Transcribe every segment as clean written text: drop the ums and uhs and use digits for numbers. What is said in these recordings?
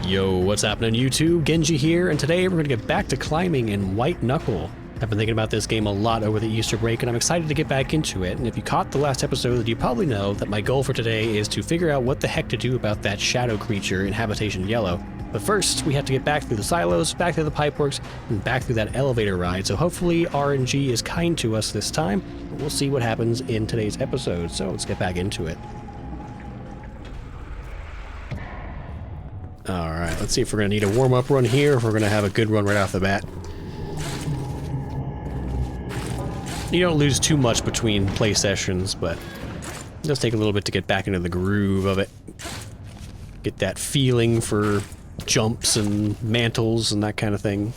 Yo, what's happening YouTube? Genji here, and today we're going to get back to climbing in White Knuckle. I've been thinking about this game a lot over the Easter break, and I'm excited to get back into it. And if you caught the last episode, you probably know that my goal for today is to figure out what the heck to do about that shadow creature in Habitation Yellow. But first, we have to get back through the silos, back through the pipeworks, and back through that elevator ride, so hopefully RNG is kind to us this time. We'll see what happens in today's episode, so let's get back into it. Alright, let's see if we're going to need a warm-up run here, or if we're going to have a good run right off the bat. You don't lose too much between play sessions, but it does take a little bit to get back into the groove of it. Get that feeling for jumps and mantles and that kind of thing.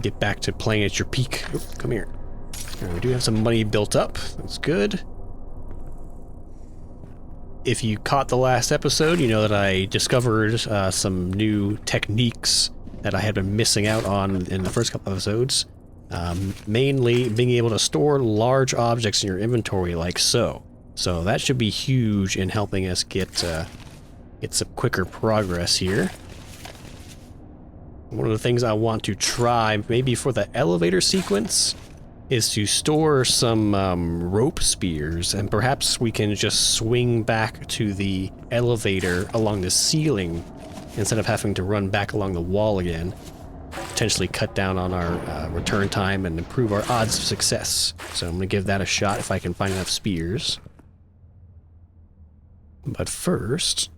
Get back to playing at your peak. Oh, come here. We do have some money built up. That's good. If you caught the last episode, you know that I discovered some new techniques that I had been missing out on in the first couple episodes. Mainly being able to store large objects in your inventory like so. So that should be huge in helping us get some quicker progress here. One of the things I want to try, maybe for the elevator sequence, is to store some rope spears, and perhaps we can just swing back to the elevator along the ceiling instead of having to run back along the wall again. Potentially cut down on our return time and improve our odds of success. So I'm going to give that a shot if I can find enough spears. But first,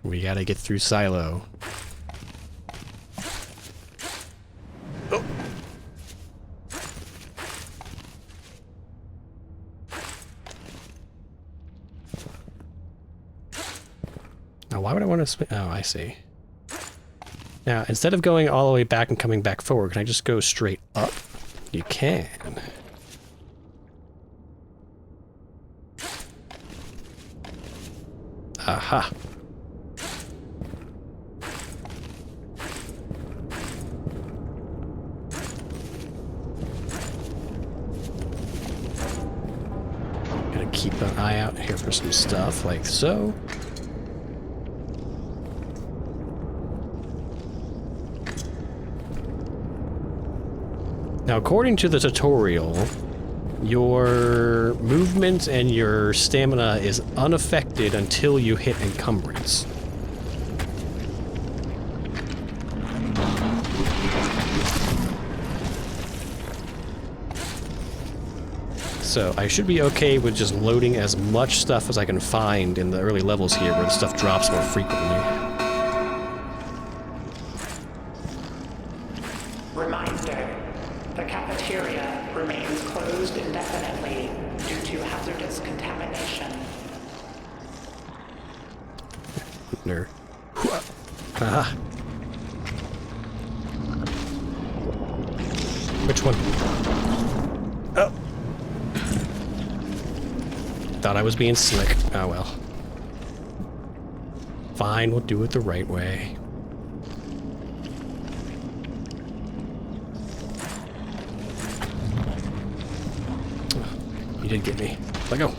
we gotta get through Silo. Oh! Now, why would I want to spin? Oh, I see. Now, instead of going all the way back and coming back forward, can I just go straight up? You can. Aha. Gotta keep an eye out here for some stuff like so. Now, according to the tutorial, your movement and your stamina is unaffected until you hit encumbrance. So I should be okay with just loading as much stuff as I can find in the early levels here, where the stuff drops more frequently. Aha. Which one? Oh. Thought I was being slick. Oh well. Fine, we'll do it the right way. Oh, you did get me. Let go.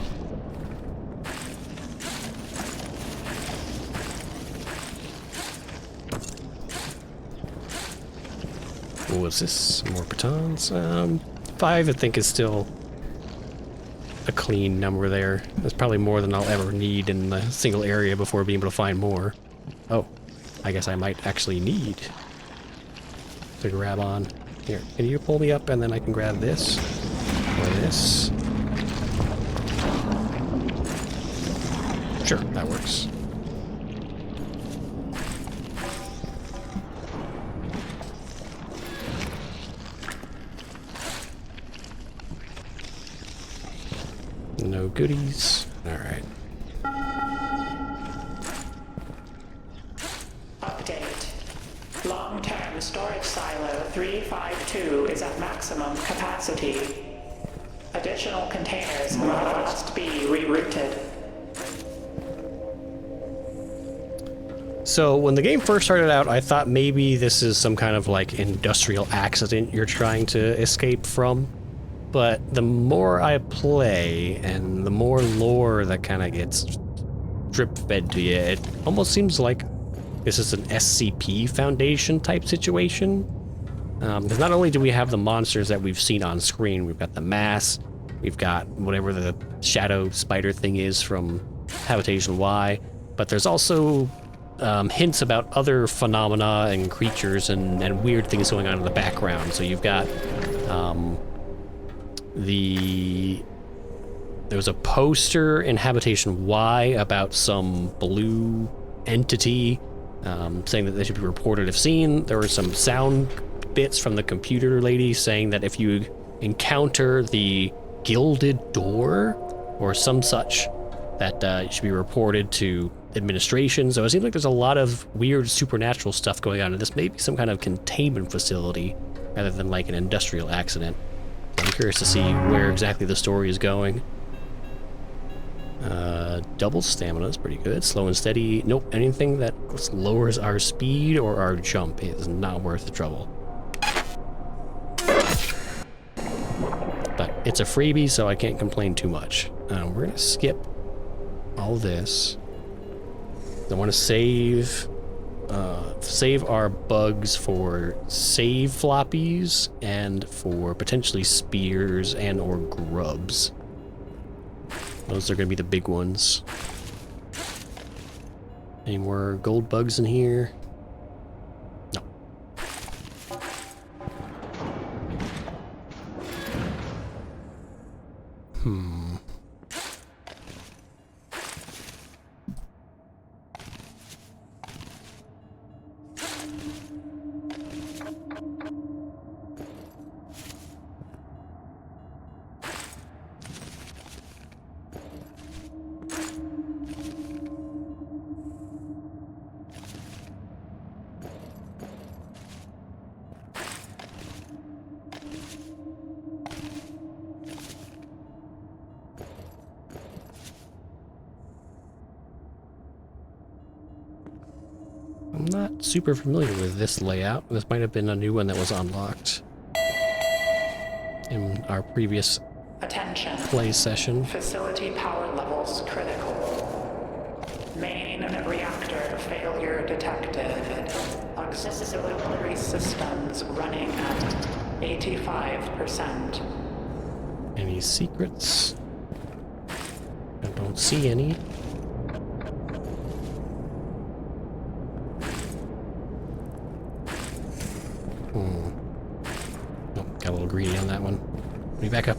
What's this? More batons? 5 I think is still a clean number there. That's probably more than I'll ever need in a single area before being able to find more. Oh, I guess I might actually need to grab on. Here, can you pull me up and then I can grab this? Or this? Sure, that works. No goodies. Alright. Update. Long-term storage silo 352 is at maximum capacity. Additional containers must be rerouted. So when the game first started out, I thought maybe this is some kind of like industrial accident you're trying to escape from. But the more I play and the more lore that kind of gets drip fed to you. It almost seems like this is an SCP Foundation type situation. Because not only do we have the monsters that we've seen on screen, we've got the mass, we've got whatever the shadow spider thing is from Habitation Y, but there's also hints about other phenomena and creatures and weird things going on in the background. So you've got there was a poster in Habitation Y about some blue entity saying that they should be reported if seen. There were some sound bits from the computer lady saying that if you encounter the gilded door or some such, that it should be reported to administration. So it seems like there's a lot of weird supernatural stuff going on, and this may be some kind of containment facility rather than like an industrial accident. I'm curious to see where exactly the story is going. Double stamina is pretty good. Slow and steady. Nope, anything that lowers our speed or our jump is not worth the trouble. But it's a freebie, so I can't complain too much. We're gonna skip all this. I want to save our bugs for save floppies and for potentially spears and or grubs. Those are going to be the big ones. Any more gold bugs in here? No. I'm not super familiar with this layout. This might have been a new one that was unlocked in our previous play session. Facility power levels critical. Main reactor failure detected. Auxiliary systems running at 85%. Any secrets? I don't see any. Oh, got a little greedy on that one. Let me back up.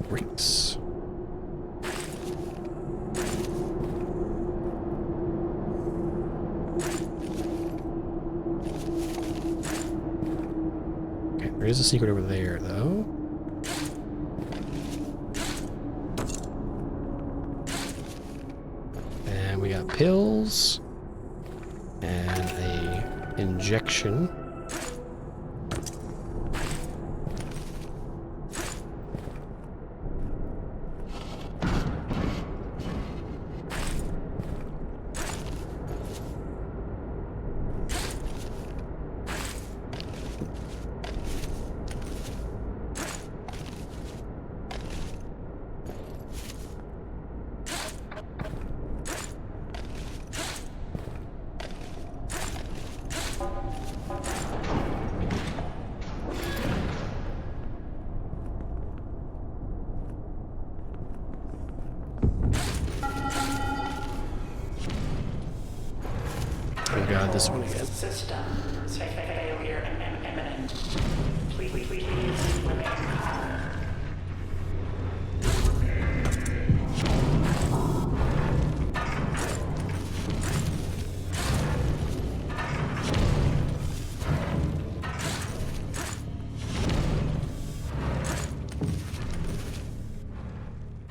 Brakes. Okay, there is a secret over there, though. And we got pills and a injection. Oh god, this one again. Systems failure imminent. Please remain calm.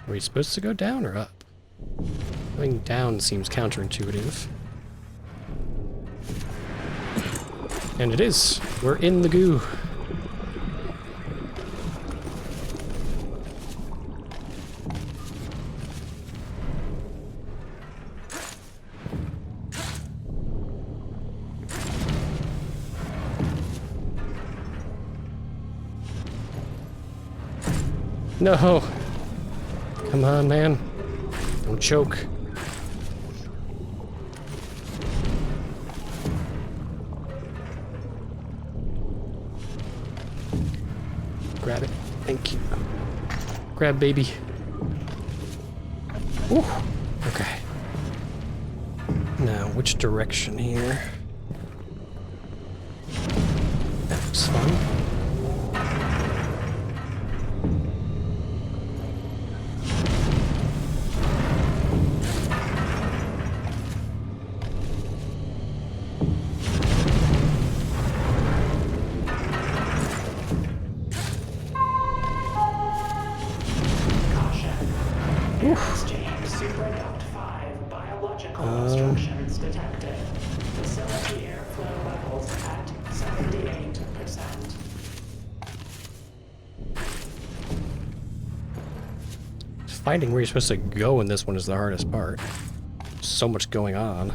Are we supposed to go down or up? Going down seems counterintuitive. And it is. We're in the goo. No! Come on, man. Don't choke. Grab it. Thank you. Grab, baby. Ooh. Okay. Now, which direction here? That looks fun. Exchange Superduct 5 biological obstructions detected. Facility airflow levels at 78%. Finding where you're supposed to go in this one is the hardest part. So much going on.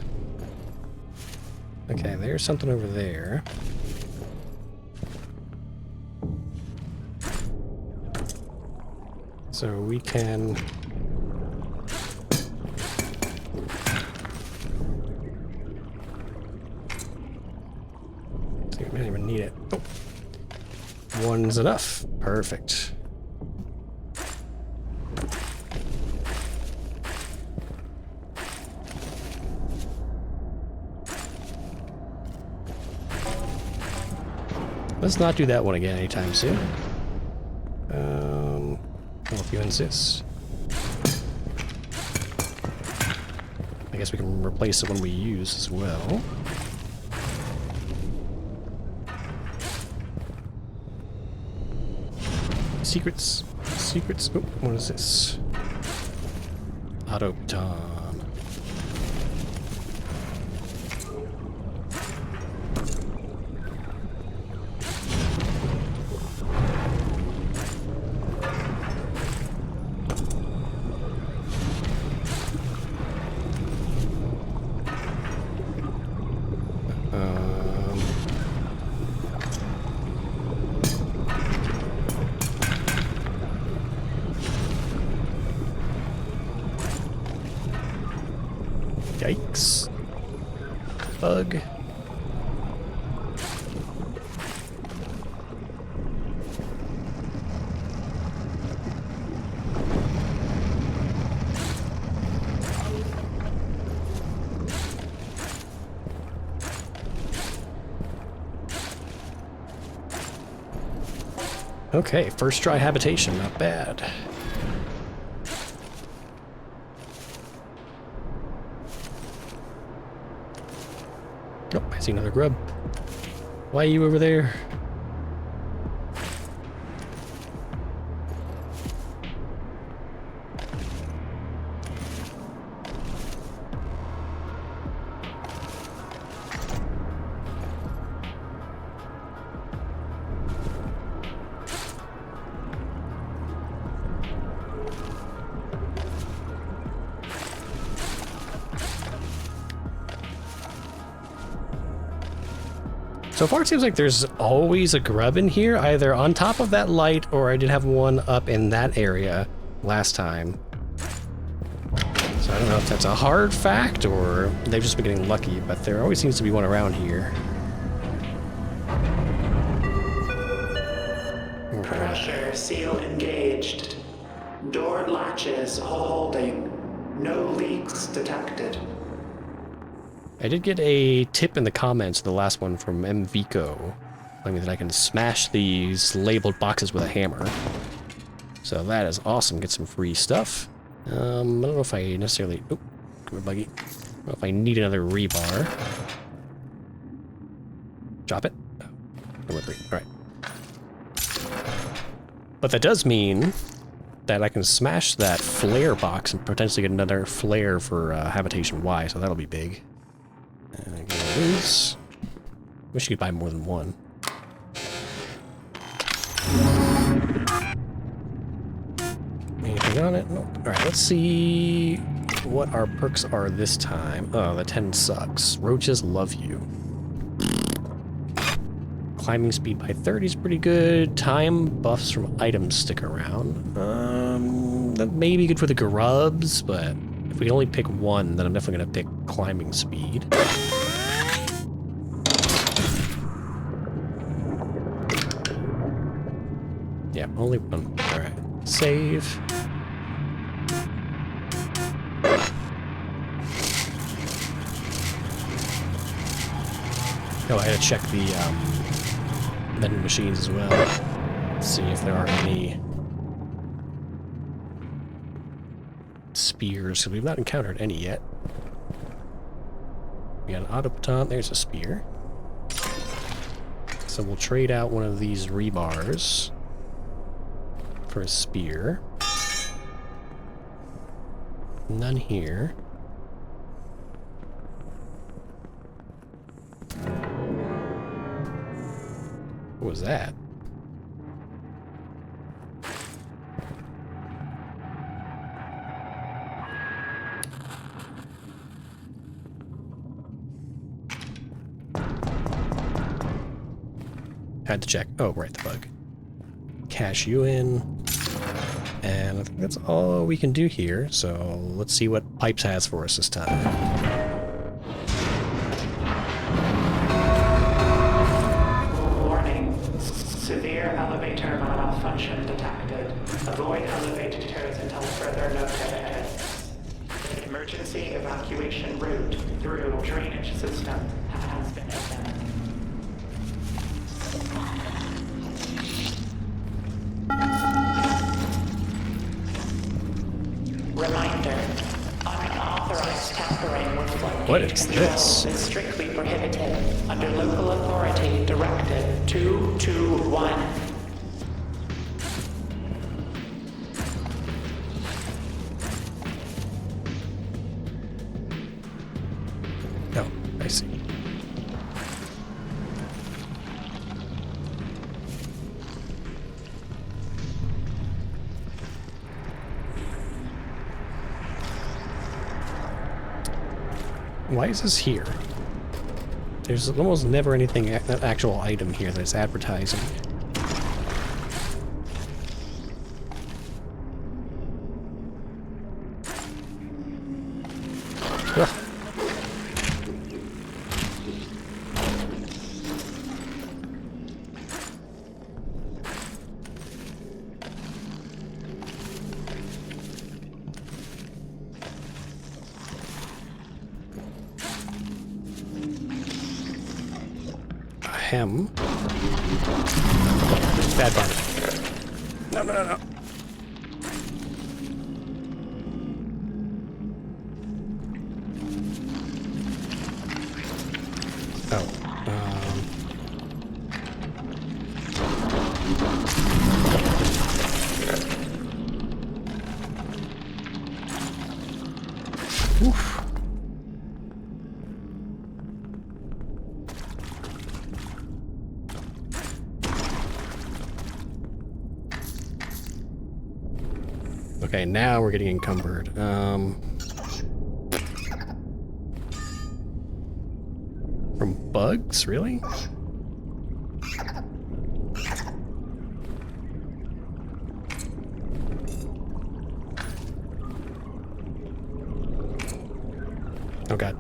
Okay, there's something over there. So we can... We don't even need it. Oh. One's enough. Perfect. Let's not do that one again anytime soon. Well, if you insist. I guess we can replace it when we use as well. Secrets. Secrets. Oh, what is this? Autobaton. Yikes. Bug. Okay, first try habitation, not bad. Oh, I see another grub. Why are you over there? So far it seems like there's always a grub in here, either on top of that light or I did have one up in that area last time. So I don't know if that's a hard fact or they've just been getting lucky, but there always seems to be one around here. Pressure seal engaged. Door latches holding. No leaks detected. I did get a tip in the comments, the last one from MVico, telling me that I can smash these labeled boxes with a hammer. So that is awesome. Get some free stuff. I don't know if I necessarily... Oh, come here, buggy. I don't know if I need another rebar. Drop it. Oh, number 3. All right. But that does mean that I can smash that flare box and potentially get another flare for Habitation Y, so that'll be big. And I get this. Wish you could buy more than one. Anything on it? Nope. Alright, let's see what our perks are this time. Oh, the 10 sucks. Roaches love you. Climbing speed by 30 is pretty good. Time buffs from items stick around. That may be good for the grubs, but if we only pick one, then I'm definitely going to pick climbing speed. Yeah, only one. Alright. Save. Oh, I gotta check the vending machines as well. See if there are any spears, because we've not encountered any yet. We got an auto baton, there's a spear. So we'll trade out one of these rebars for a spear. None here. What was that? Had to check. Oh, right, the bug. Cash you in. And I think that's all we can do here, so let's see what Pipes has for us this time. Severe elevator malfunction detected. Avoid elevators until further notice. Emergency evacuation route through drainage system has been opened. Reminder: unauthorized tampering with floodgate What is control this? is strictly prohibited under Local Authority Directive 221. Oh, I see. Why is this here? There's almost never anything, an actual item here that's advertising. Ugh. Ahem. Bad bunny. No, no, no, no. Oh. Oof. Okay, now we're getting encumbered. From bugs, really? Oh god,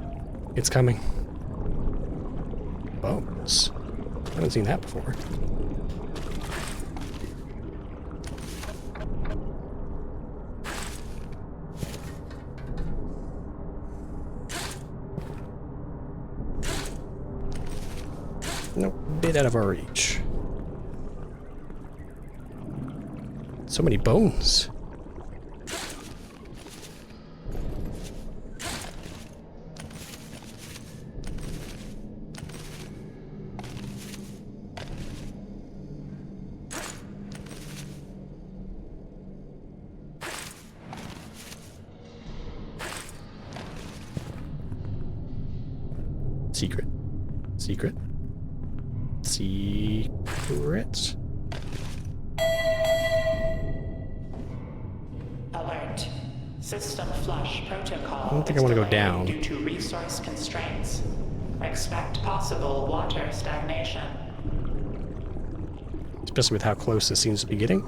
it's coming. Bones. I haven't seen that before. Nope, bit out of our reach. So many bones. Secret. Secret. Secret. Alert. System flush protocol. I don't think I want to go down. Due to resource constraints. Expect possible water stagnation. especially with how close this seems to be getting.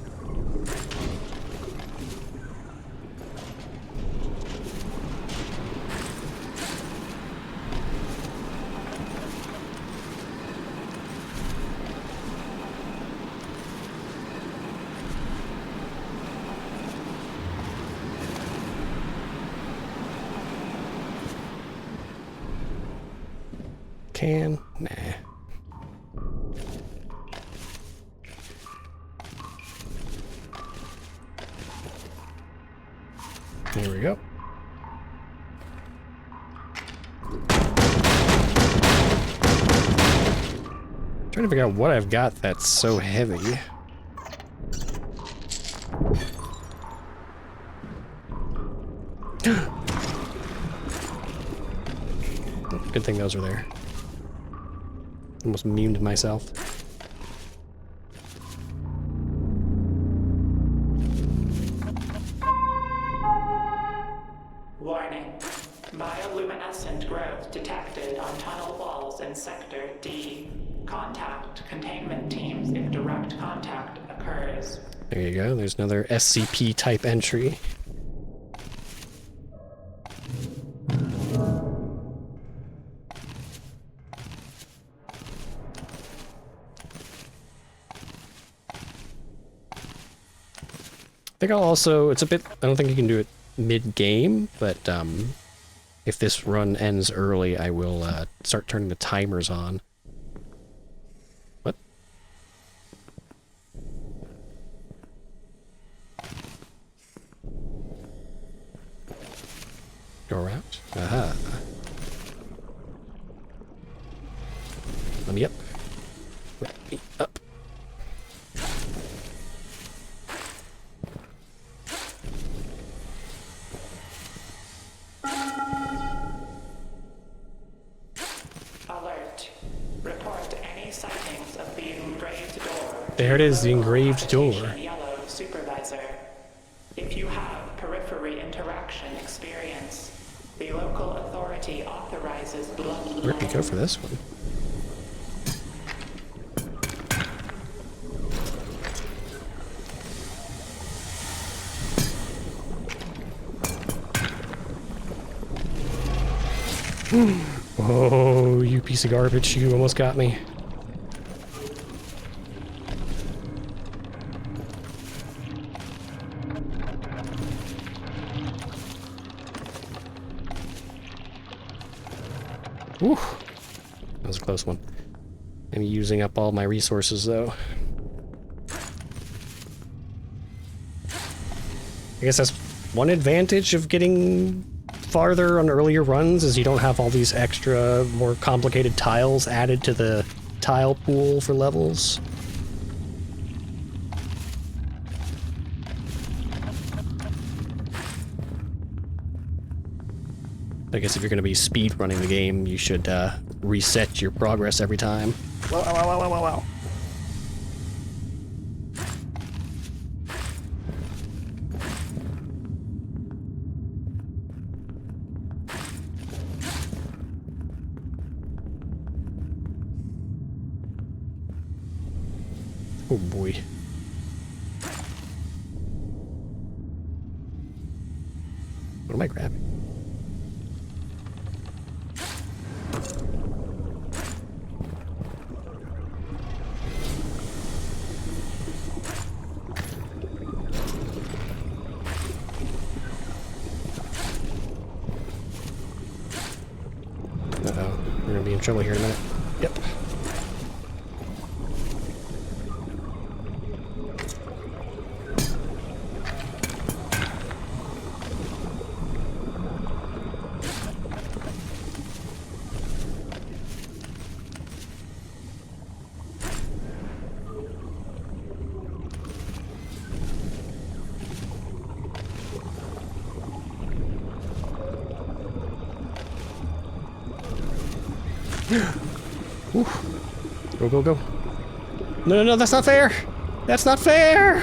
Nah. There we go. Trying to figure out what I've got that's so heavy. Good thing those are there. Almost memed myself. Warning. Bioluminescent growth detected on tunnel walls in Sector D. Contact containment teams if direct contact occurs. There you go. There's another SCP type entry. I think I'll also, it's a bit, I don't think you can do it mid-game, but if this run ends early, I will start turning the timers on. What? Go around? Aha. Let me up. Let me up. Alert. Report any sightings of the engraved door. There it is, the engraved door. Yellow supervisor. If you have periphery interaction experience, the local authority authorizes blood. Where can we go for this one? Oh, you piece of garbage, you almost got me. Whew. That was a close one. I'm using up all my resources, though. I guess that's one advantage of getting farther on earlier runs, is you don't have all these extra, more complicated tiles added to the tile pool for levels. I guess if you're going to be speed running the game, you should reset your progress every time. Wow, wow, wow, wow, wow, wow. Oh boy. What am I grabbing? Uh-oh, we're gonna be in trouble here in a minute. Yep. Whew. Go, go, go. No, no, no, that's not fair! That's not fair!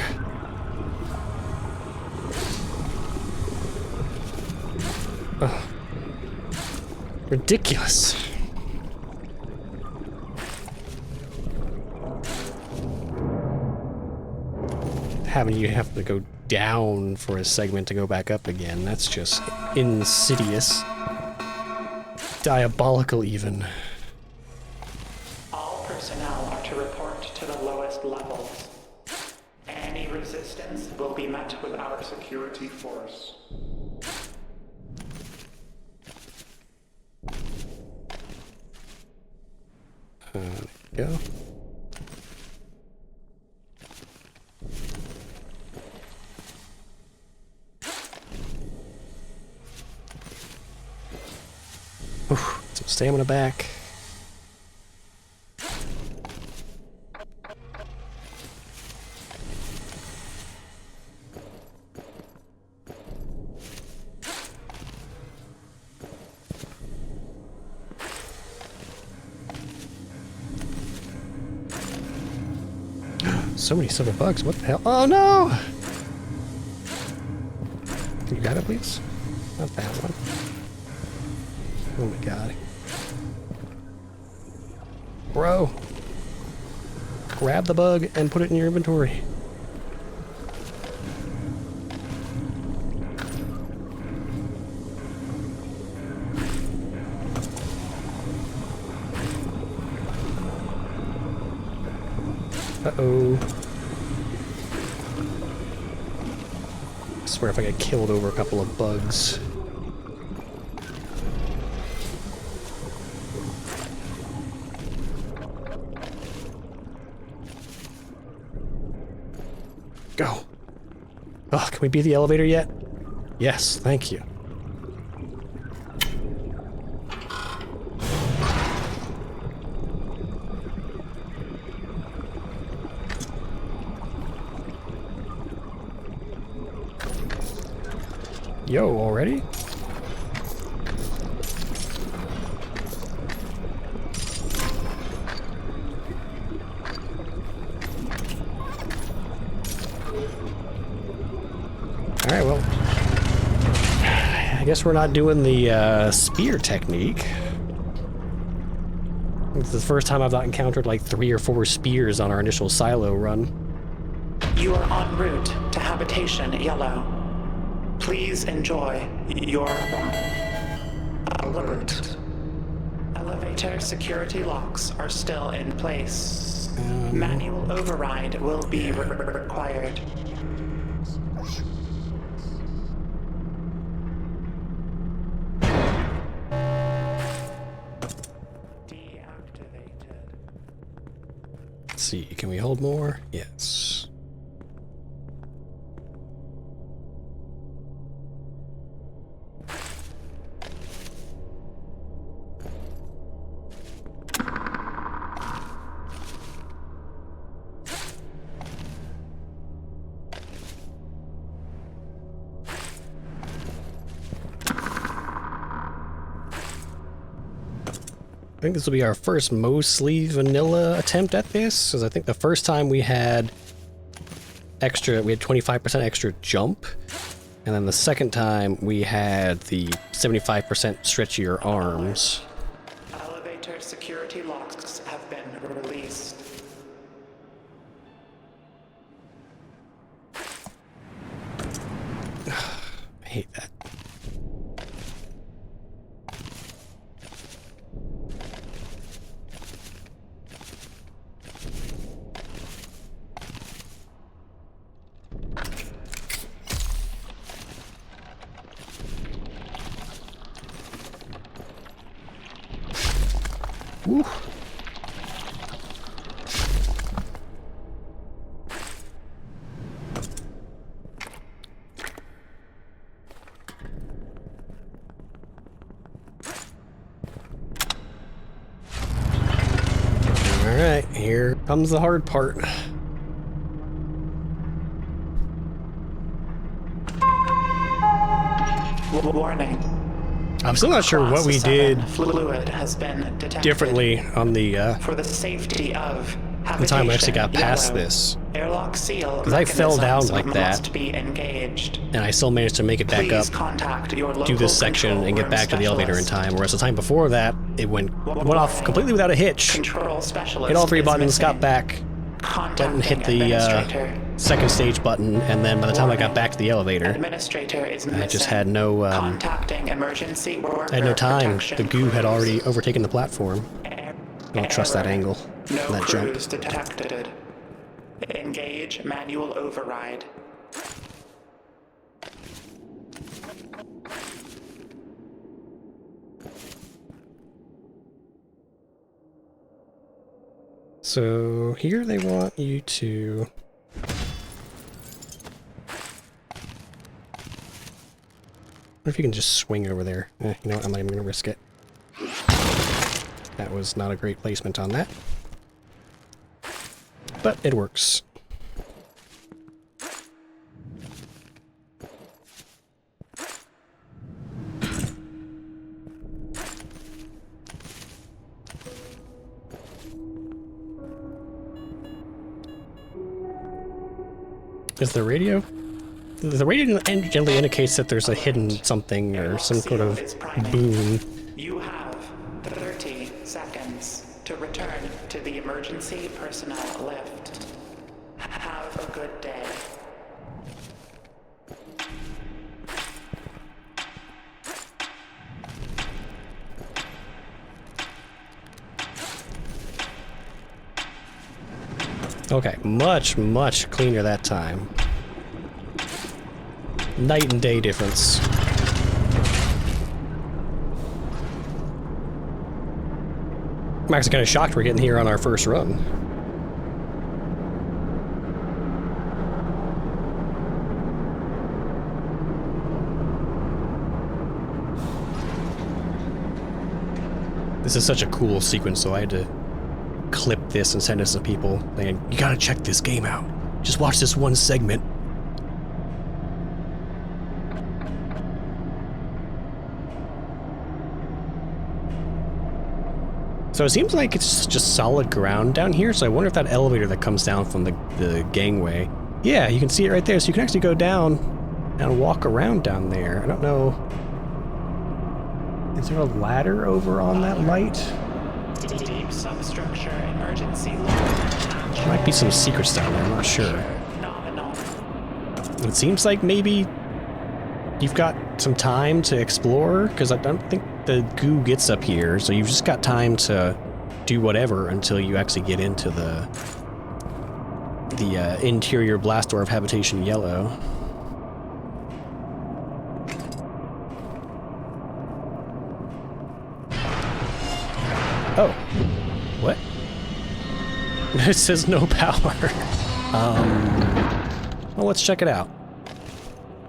Ugh. Ridiculous. having you have to go down for a segment to go back up again. That's just insidious. Diabolical, even. All personnel are to report to the lowest levels. Any resistance will be met with our security force. There we go. Oof, some stamina back. So many silver bugs, what the hell? Oh no! Can you grab it, please? Not that one. Oh my god. Bro! Grab the bug and put it in your inventory. Uh-oh. I swear if I get killed over a couple of bugs. Go. Oh, can we beat the elevator yet? Yes, thank you. Yo, already? Alright, well, I guess we're not doing the spear technique. It's the first time I've not encountered like 3 or 4 spears on our initial silo run. You are en route to Habitation Yellow. Please enjoy your alert. Elevator security locks are still in place. Manual override will be required. Deactivated. Let's see, can we hold more? Yes. I think this will be our first mostly vanilla attempt at this, because I think the first time we had 25% extra jump, and then the second time we had the 75% stretchier arms. Elevator security locks have been released. I hate that. Woo. All right, here comes the hard part. Warning. I'm still not sure what we did Fluid has been detected. differently on the For the safety of the time we actually got Habitation past Yellow, this. Airlock seal Because I fell down mechanisms like that, must be engaged. and I still managed to make it back up, Please contact your do local this section, control and get room back to the elevator in specialist. time, whereas the time before that, it went off completely without a hitch. Control specialist Hit all 3 is buttons, missing. got back, Contacting hit the, administrator. second stage button, and then by the time I got back to the elevator, Administrator is missing. I just had no, Contacting emergency worker I had no time. protection The goo had crews. already overtaken the platform. Don't trust that angle, No that jump. crews detected. Engage manual override. So here they want you to... What if you can just swing over there? You know what, I'm not even going to risk it. That was not a great placement on that. But it works. Is the radio? The radio generally indicates that there's a hidden something or some sort of boon. You have 30 seconds to return to the emergency personnel lift. Have a good day. Okay, much, much cleaner that time. Night and day difference. I'm actually kind of shocked we're getting here on our first run. This is such a cool sequence, so I had to clip this and send it to some people saying, you gotta check this game out. Just watch this one segment. So it seems like it's just solid ground down here, so I wonder if that elevator that comes down from the gangway... Yeah, you can see it right there, so you can actually go down and walk around down there. I don't know... Is there a ladder over on that light? Deep substructure emergency light. There might be some secrets down there, I'm not sure. Nominal. It seems like maybe you've got some time to explore, because I don't think the goo gets up here, so you've just got time to do whatever until you actually get into the interior blast door of Habitation Yellow. Oh. What? It says no power. Well, let's check it out.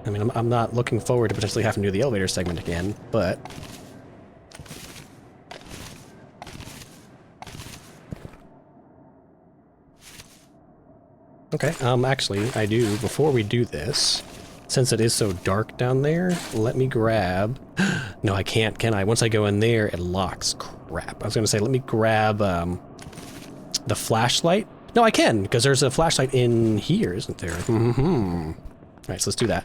I mean, I'm not looking forward to potentially having to do the elevator segment again, but... Okay, actually, I do. Before we do this, since it is so dark down there, let me grab... No, I can't, can I? Once I go in there, it locks. Crap. I was gonna say, let me grab, the flashlight. No, I can, because there's a flashlight in here, isn't there? Mm-hmm. Alright, so let's do that.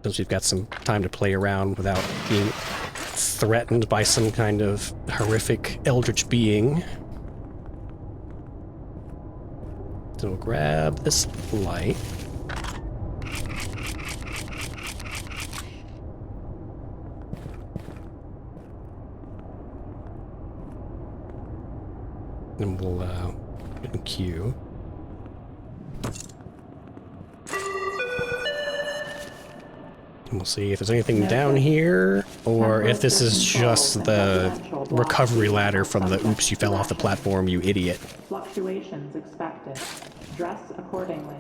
Since we've got some time to play around without being threatened by some kind of horrific eldritch being. So we'll grab this light. And we'll get in queue. And we'll see if there's anything down here, or if this is just the recovery ladder from the oops, you fell off the platform, you idiot. Fluctuations expected. Dress accordingly.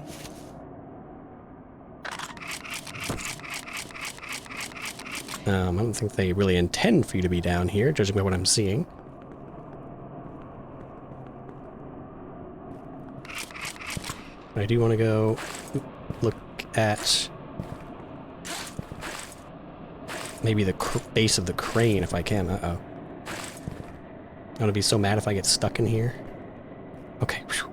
I don't think they really intend for you to be down here, judging by what I'm seeing. I do want to go look at maybe the base of the crane if I can. Uh-oh. I'm gonna be so mad if I get stuck in here. Okay. Whew.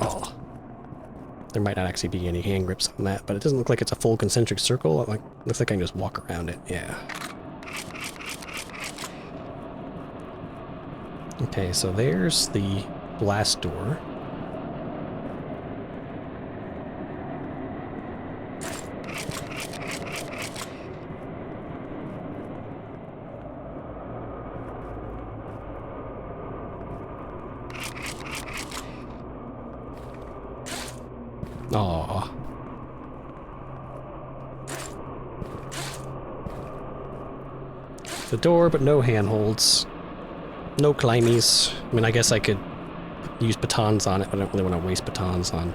Oh. There There might not actually be any hand grips on that, but it doesn't look like it's a full concentric circle. It looks like I can just walk around it. Yeah. Okay, so there's the blast door. Aww. The door, but no handholds. No climbies. I mean, I guess I could use batons on it, but I don't really want to waste batons on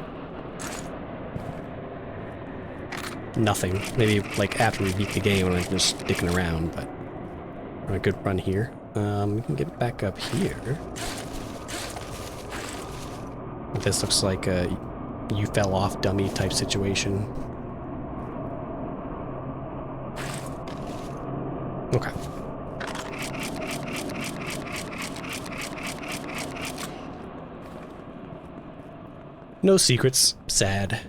nothing. Maybe, like, after we beat the game, when I'm just sticking around, but we're on a good run here. We can get back up here. This looks like a you fell off dummy type situation. Okay. No secrets. Sad.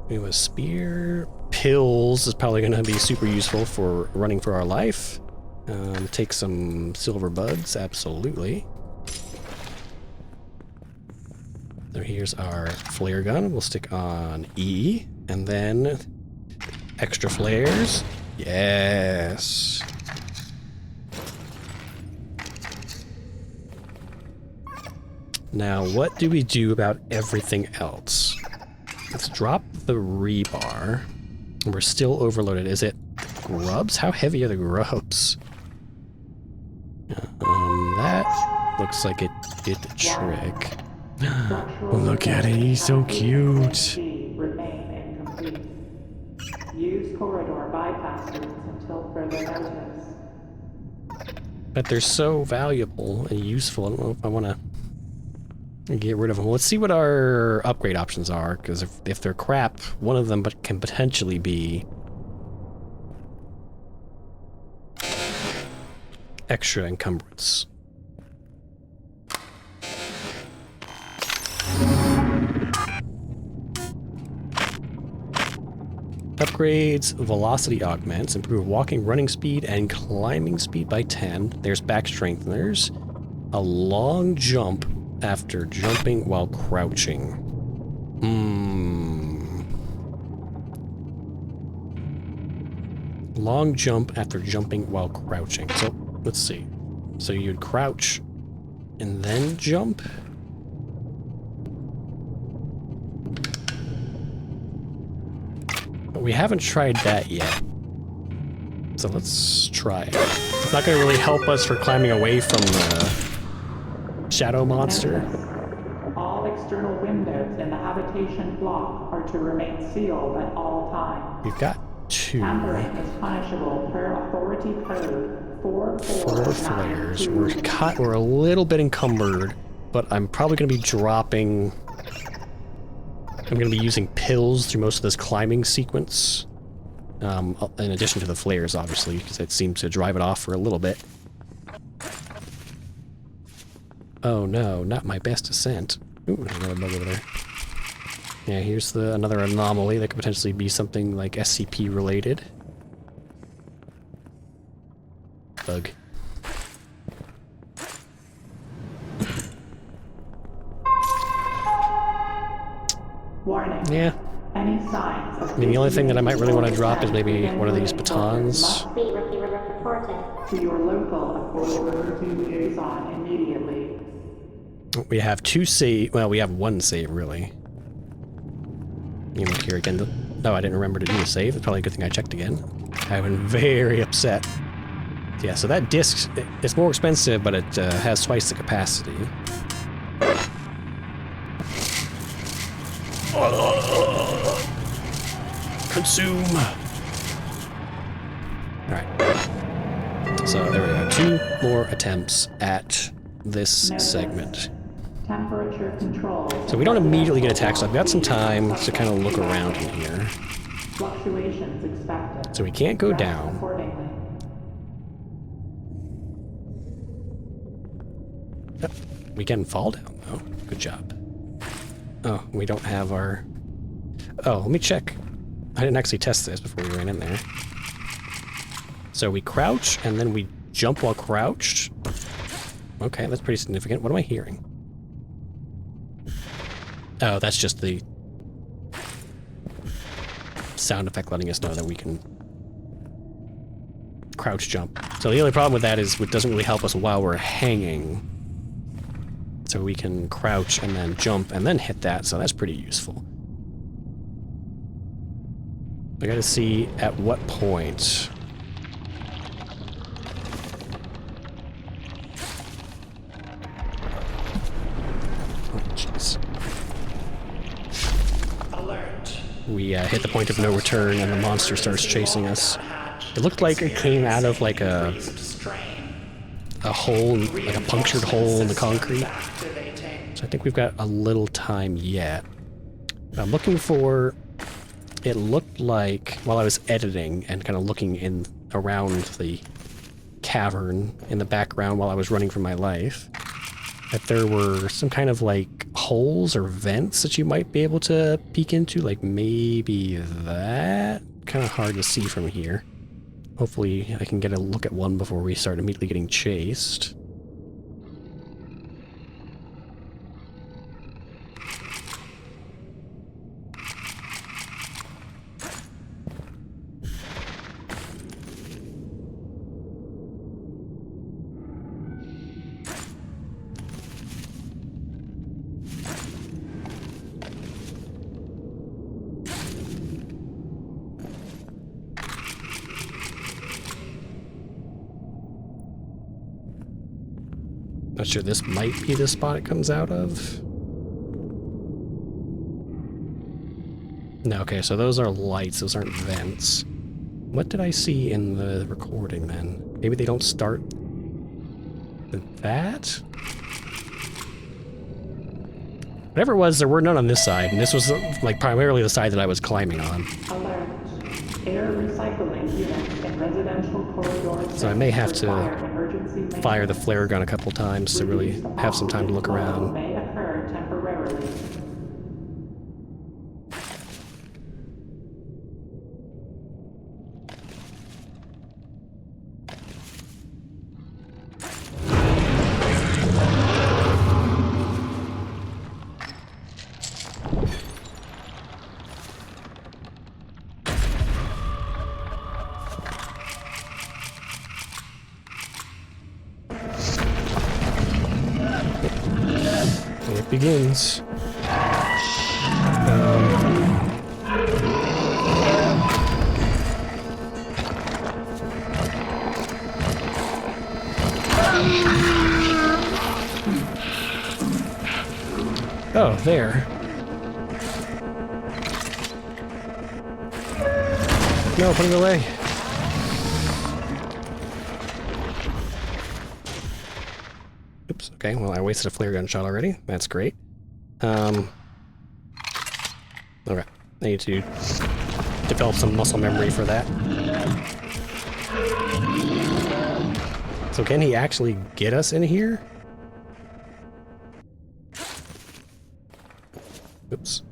We have a spear. Pills is probably going to be super useful for running for our life. Take some silver buds, absolutely. So here's our flare gun. We'll stick on E, and then extra flares. Yes. Now, what do we do about everything else? Let's drop the rebar. We're still overloaded. Is it grubs? How heavy are the grubs? That looks like it did the trick. Look at it, he's so cute. Remain incomplete. Use corridor bypasses until further notice. But they're so valuable and useful. I don't know if I want to get rid of them. Let's see what our upgrade options are, because if they're crap, one of them can potentially be extra encumbrance. Upgrades, velocity augments, improve walking, running speed, and climbing speed by 10. There's back strengtheners. A long jump after jumping while crouching. Long jump after jumping while crouching. So, let's see. So you'd crouch and then jump? But we haven't tried that yet. So let's try it. It's not going to really help us for climbing away from the shadow monster. All external windows in the habitation block are to remain sealed at all times. We've got 2. Tampering is punishable per authority code 4 flares. We're a little bit encumbered, but I'm probably going to be dropping... I'm going to be using pills through most of this climbing sequence. In addition to the flares, obviously, because it seems to drive it off for a little bit. Oh no, not my best ascent. Ooh, there's another bug over there. Yeah, here's another anomaly that could potentially be something like SCP related. Bug. Warning. Yeah. Any signs of I mean, the only thing that I might really want to drop is maybe one of these batons. Must be reported to your local authority liaison immediately. We have 2 save. Well, we have 1 save, really. You look here again. No, I didn't remember to do a save. It's probably a good thing I checked again. I've been very upset. Yeah, so that disc, it's more expensive, but it has twice the capacity. Consume! Alright. So there we go. 2 more attempts at this segment. Temperature control. So we don't immediately get attacked, so I've got some time to kind of look around in here. Fluctuations expected. So we can't go down. We can fall down, though. Good job. Oh, we don't have our... Oh, let me check. I didn't actually test this before we ran in there. So we crouch, and then we jump while crouched. Okay, that's pretty significant. What am I hearing? Oh, that's just the sound effect letting us know that we can crouch jump. So the only problem with that is it doesn't really help us while we're hanging. So we can crouch and then jump and then hit that, so that's pretty useful. I gotta see at what point. Oh, jeez. Alert. We hit the point of no return and the monster starts chasing us. It looked like it came out of like a hole, like a punctured hole in the concrete. So I think we've got a little time yet. I'm looking for... It looked like, while I was editing and kind of looking in around the cavern in the background while I was running for my life, that there were some kind of like holes or vents that you might be able to peek into, like maybe that? Kind of hard to see from here. Hopefully I can get a look at one before we start immediately getting chased. Not sure, this might be the spot it comes out of. No, okay, so those are lights, those aren't vents. What did I see in the recording then? Maybe they don't start with that? Whatever it was, there were none on this side, and this was like primarily the side that I was climbing on. Alert. Air recycling units in residential corridors. So I may have to fire the flare gun a couple times to really have some time to look around. May occur temporarily. It begins. Oh, there. No, put it away. Oops, okay, well I wasted a flare gun shot already. That's great. Okay. I need to develop some muscle memory for that. So can he actually get us in here? Oops.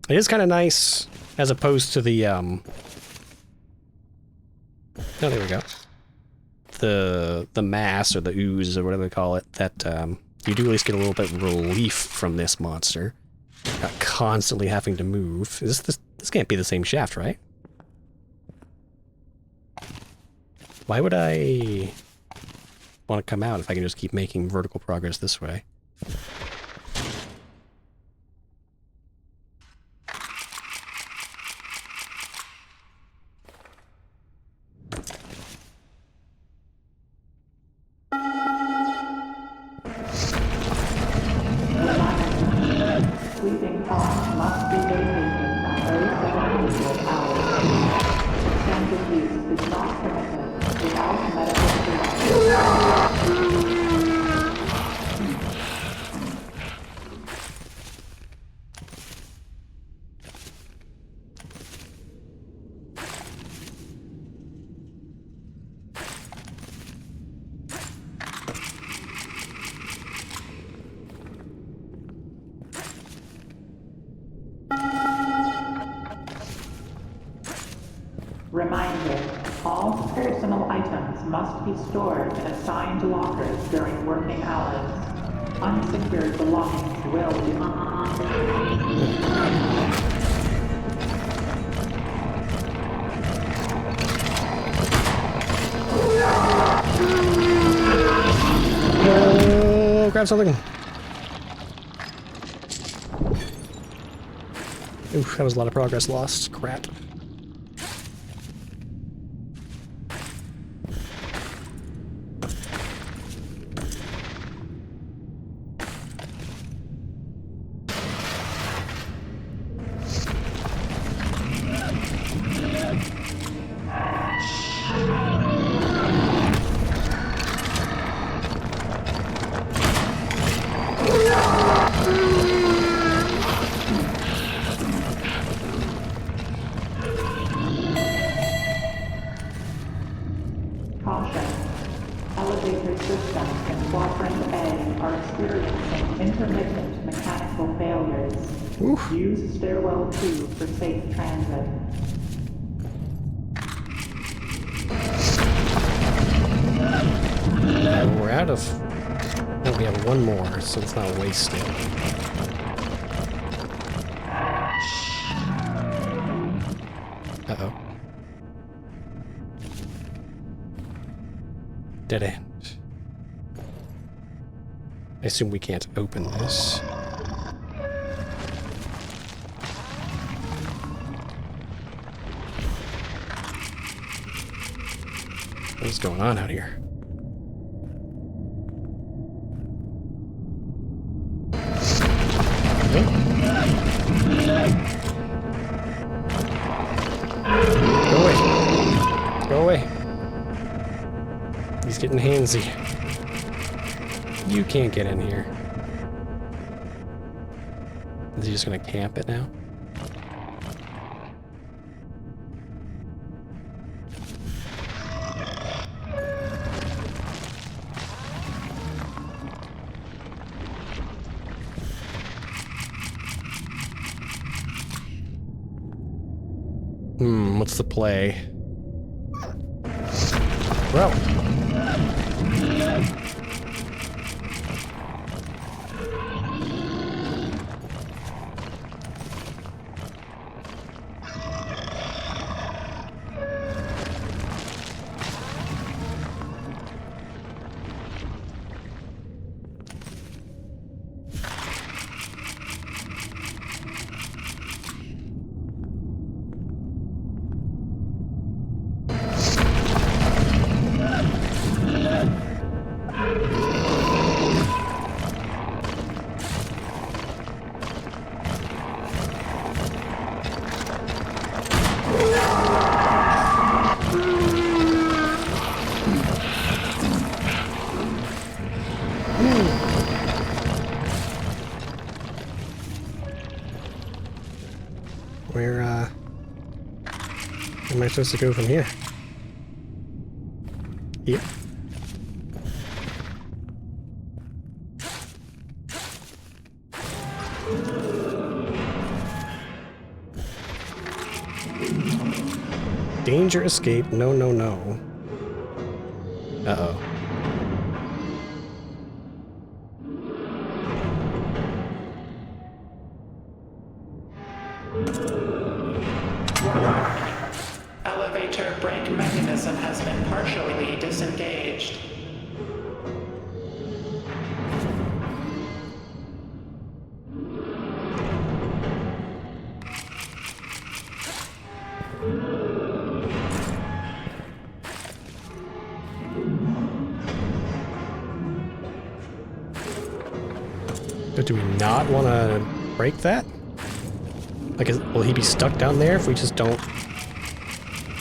It is kind of nice, as opposed to the, oh, there we go. The mass, or the ooze, or whatever they call it, that, you do at least get a little bit of relief from this monster. Not constantly having to move. This can't be the same shaft, right? Why would I want to come out if I can just keep making vertical progress this way? Sleeping pods must be vacated by 37 hours. Extended use is not permitted without medical supervision. Reminder, all personal items must be stored in assigned lockers during working hours. Unsecured belongings will be Oh, grab something. Oof, that was a lot of progress lost. Crap. caution. Elevator systems in Quadrant A are experiencing intermittent mechanical failures. Oof. Use Stairwell 2 for safe transit. We're out of... Oh, we have one more, so it's not wasted. Uh-oh. Dead end. I assume we can't open this. What's going on out here? Go away. Go away. He's getting handsy. You can't get in here. Is he just gonna camp it now? What's the play? Bro. Where am I supposed to go from here? Yep. Danger escape. No, no, no. Uh-oh. Elevator brake mechanism has been partially disengaged. But do we not want to break that? Like, will he be stuck down there if we just don't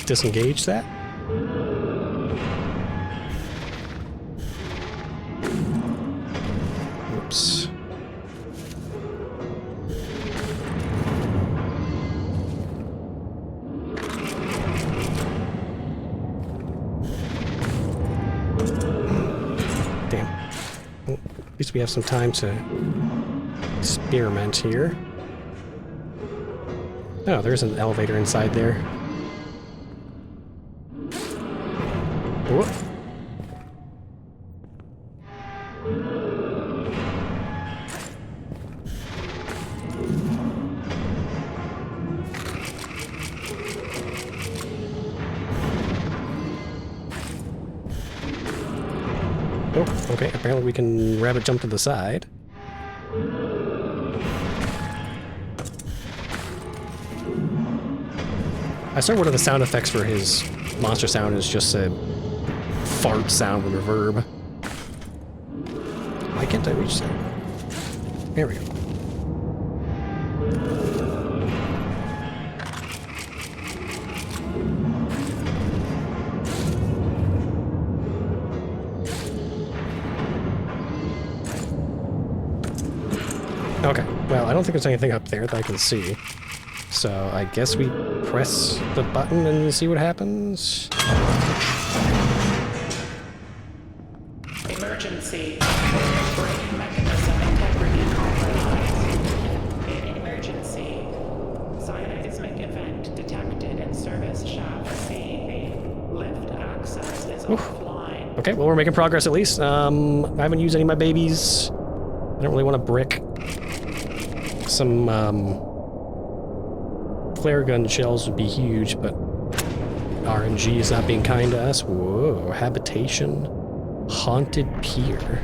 disengage that? Oops. Damn. Well, at least we have some time to experiment here. Oh, there's an elevator inside there. Whoop. Oh, okay. Apparently we can rabbit jump to the side. I swear one of the sound effects for his monster sound is just a fart sound with reverb. Why can't I reach that? There we go. Okay, well, I don't think there's anything up there that I can see. So I guess we press the button and see what happens. Emergency. Brake mechanism integrity compromised. In emergency. Seismic event detected in service shaft C. Lift access is offline. Okay, well, we're making progress at least. I haven't used any of my babies. I don't really want to brick some flare gun shells would be huge, but RNG is not being kind to us. Whoa, habitation, haunted pier.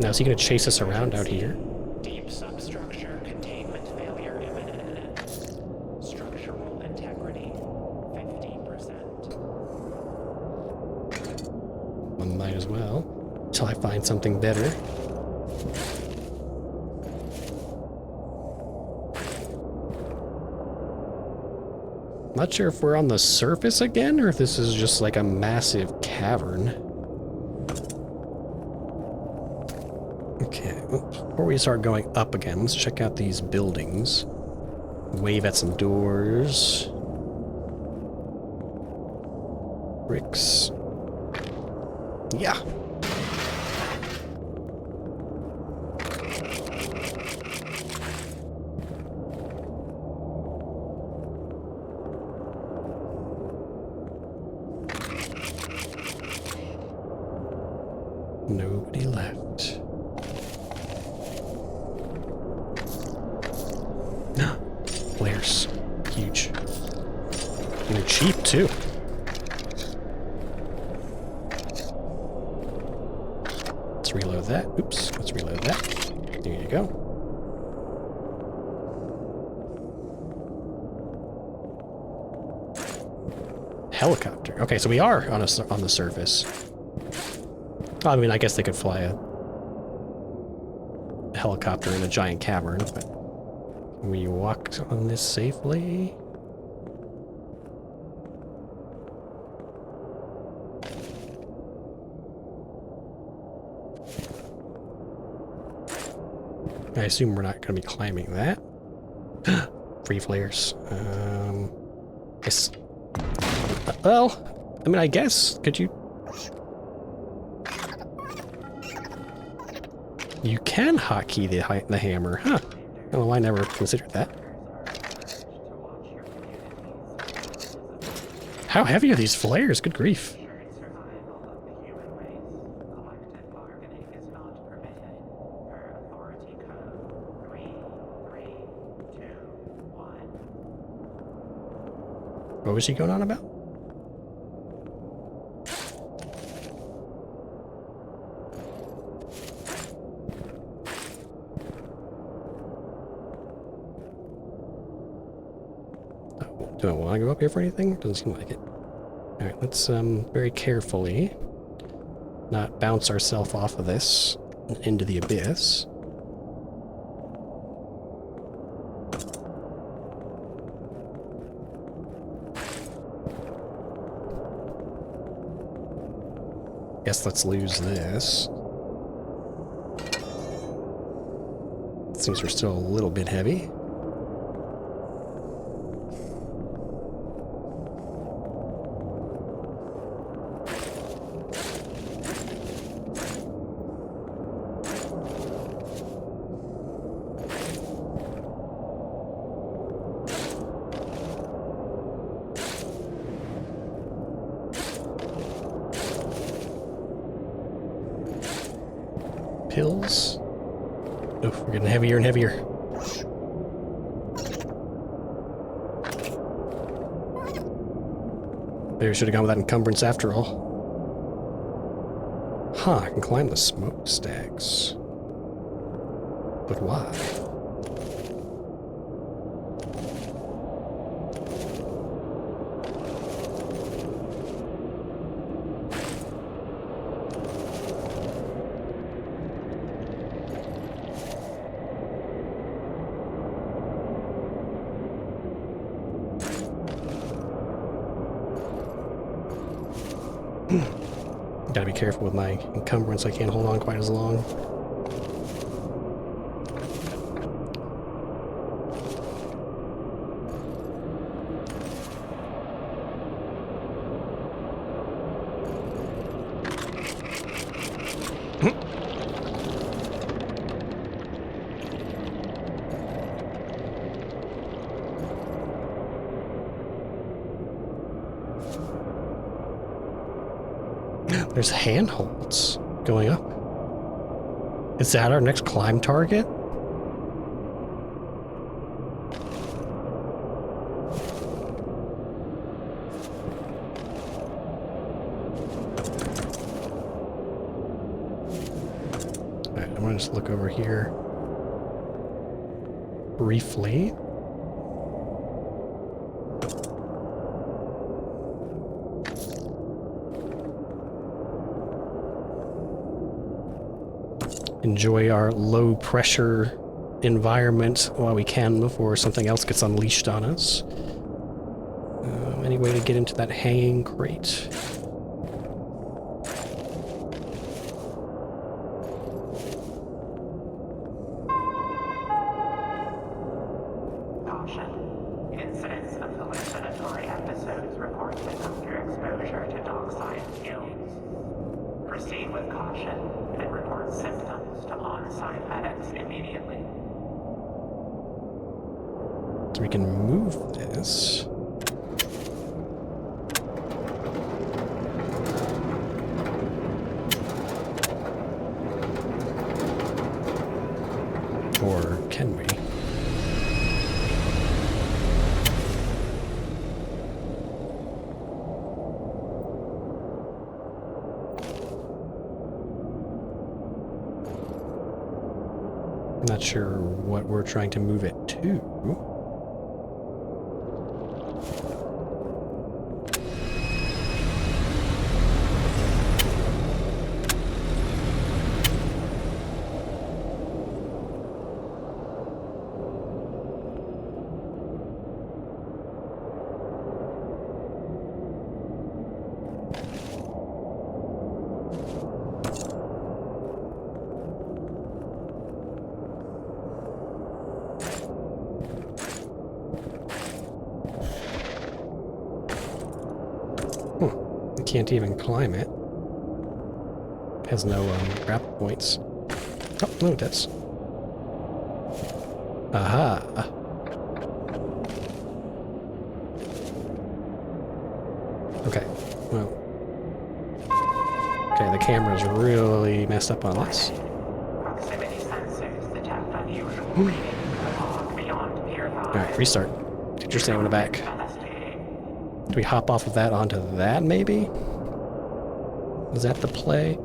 Now, is he going to chase us around out here? Deep substructure containment failure imminent. Structural integrity 50%. Well, might as well, until I find something better. Not sure if we're on the surface again, or if this is just like a massive cavern. Okay, before we start going up again, let's check out these buildings. Wave at some doors. Bricks. Yeah. Nobody left. Flares. Huge. And they're cheap, too. Let's reload that. Oops. Let's reload that. There you go. Helicopter. Okay, so we are on the surface. I mean, I guess they could fly a helicopter in a giant cavern, but can we walk on this safely? I assume we're not going to be climbing that. Free flares. Yes. Well, I mean, I guess, could you... You can hotkey the hammer, huh? I don't know why I never considered that. How heavy are these flares? Good grief. What was he going on about? Do I want to go up here for anything? Doesn't seem like it. Alright, let's very carefully not bounce ourselves off of this into the abyss. Guess let's lose this. Seems we're still a little bit heavy. hills. Oof, we're getting heavier and heavier. Maybe I should have gone with that encumbrance after all. Huh, I can climb the smokestacks. But why? Gotta be careful with my encumbrance, I can't hold on quite as long. There's handholds going up. Is that our next climb target? Alright, I'm gonna just look over here briefly. Enjoy our low pressure environment while we can before something else gets unleashed on us. Any way to get into that hanging crate? Caution. Incidents of hallucinatory episodes reported after exposure to dockside fumes. Proceed with caution and report symptoms to on-site medics immediately. So we can move this. Or can we? I'm not sure what we're trying to move it to. Can't even climb it. Has no grapple points. Oh, no, it does. Aha! Okay, well. Okay, the camera's really messed up on this. Proximity sensors detect unusual readings beyond peer value. Alright, restart. Get your stamina back. Do we hop off of that onto that, maybe? Is that the play?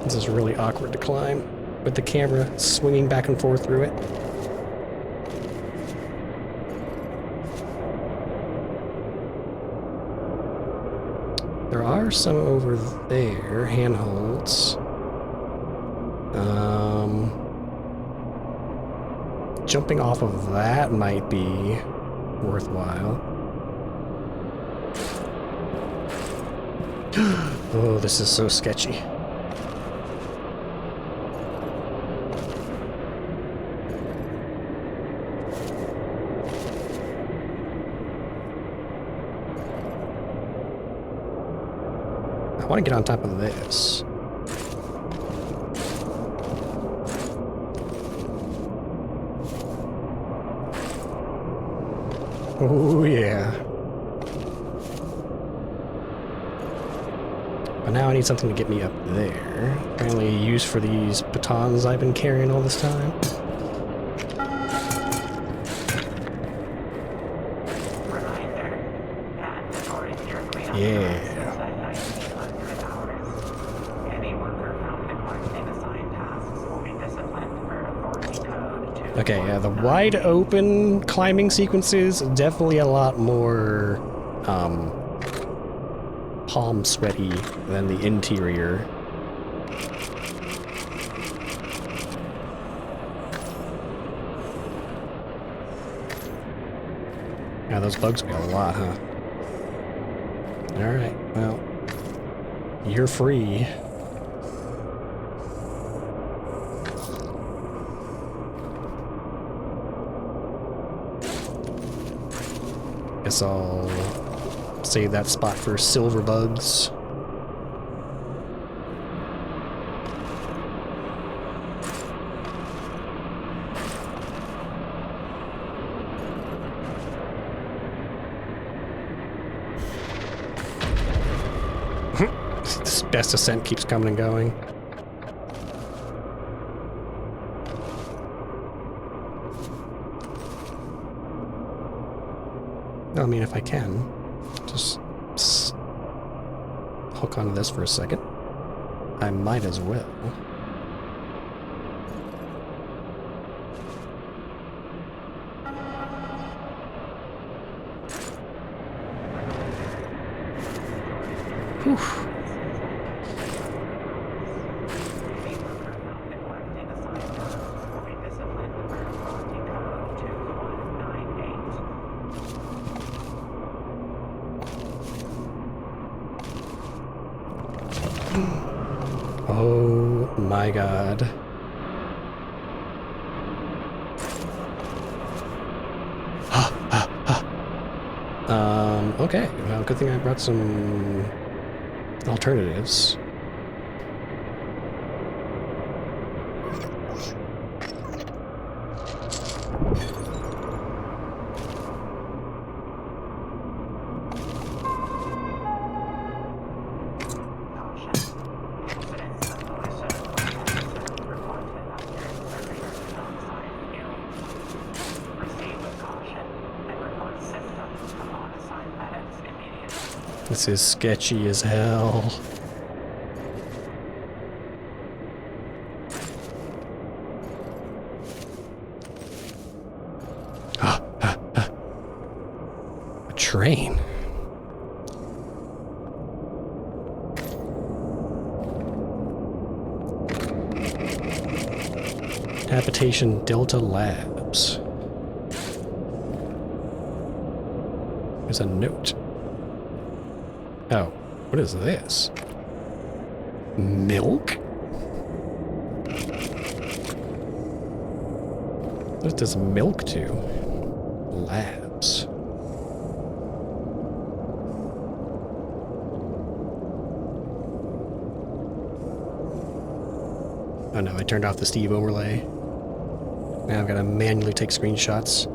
This is really awkward to climb, with the camera swinging back and forth through it. There are some over there, handholds. Jumping off of that might be worthwhile. Oh, this is so sketchy. I want to get on top of this. Oh, yeah. But now I need something to get me up there. Apparently used for these batons I've been carrying all this time. Reminder, mandatory gear cleanup Yeah. tasks at 1900 hours. Any worker found neglecting assigned tasks will be disciplined per authority code 2. Okay, yeah, the wide open climbing sequences, definitely a lot more, palm sweaty than the interior. Yeah, those bugs be a lot, huh? Alright, well, you're free. Guess I'll save that spot for silver bugs. This best ascent keeps coming and going. I mean, if I can, just hook onto this for a second. I might as well. Whew. Oh my god. Okay. Well, good thing I brought some alternatives. This is sketchy as hell. A train. Habitation Delta Labs. There's a note. Oh, what is this? Milk? What does milk do? Labs. Oh no, I turned off the Steve overlay. Now I've got to manually take screenshots.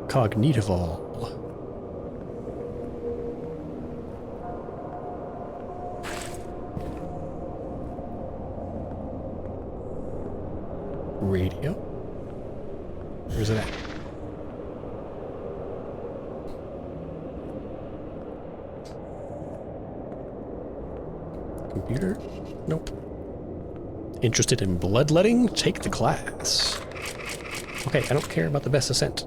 Cognitival. Radio? Where's it at? Computer? Nope. Interested in bloodletting? Take the class. Okay, I don't care about the best ascent.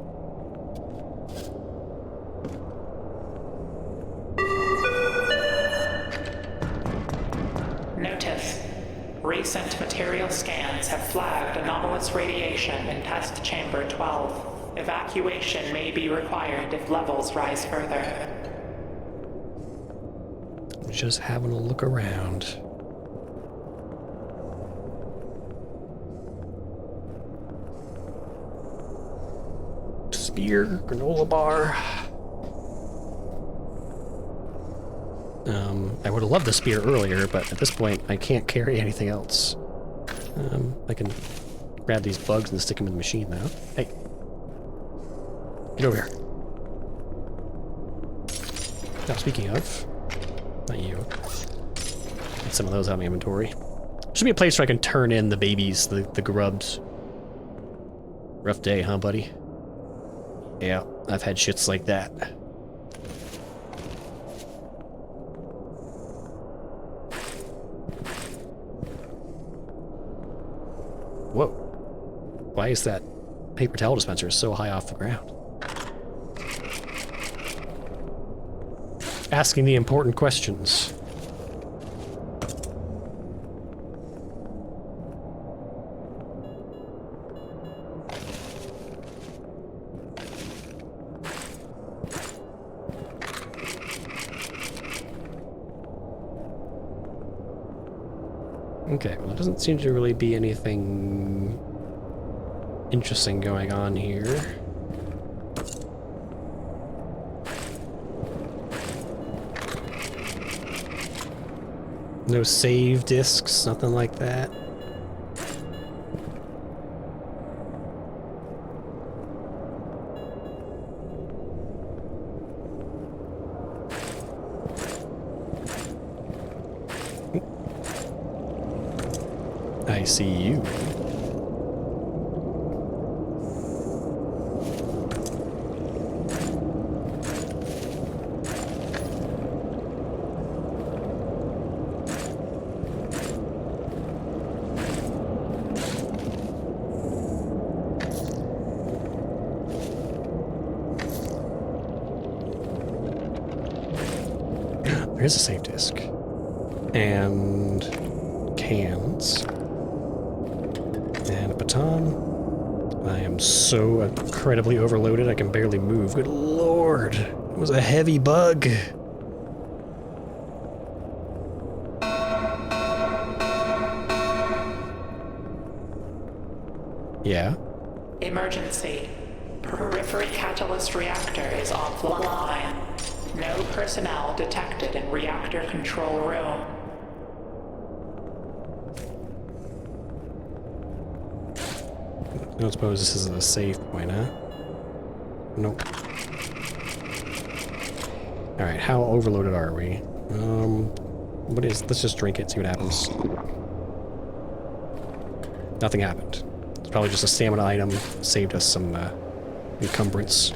Notice. Recent material scans have flagged anomalous radiation in test chamber 12. Evacuation may be required if levels rise further. Just having a look around. Spear, granola bar. I would have loved the spear earlier, but at this point I can't carry anything else. I can grab these bugs and stick them in the machine now. Hey. Get over here. Now, speaking of, not you. Get some of those out of my inventory. Should be a place where I can turn in the babies, the grubs. Rough day, huh, buddy? Yeah, I've had shits like that. Whoa. Why is that paper towel dispenser so high off the ground? Asking the important questions. Okay, well, there doesn't seem to really be anything interesting going on here. No save discs, nothing like that. I see you. There's a save disk. And cans. And a baton. I am so incredibly overloaded I can barely move. Good lord. It was a heavy bug. Yeah? Emergency. Periphery catalyst reactor is offline. No personnel detected in reactor control room. I don't suppose this is a safe point, huh? Nope. Alright, how overloaded are we? Let's just drink it, see what happens. Nothing happened. It's probably just a stamina item, saved us some encumbrance.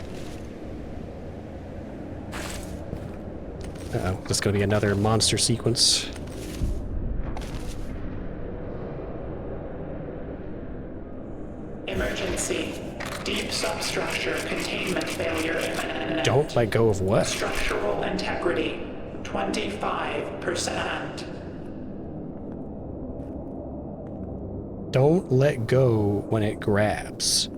Uh-oh, this is gonna be another monster sequence. Emergency. Deep substructure containment failure imminent. Don't let go of what? Structural integrity, 25%. Don't let go when it grabs.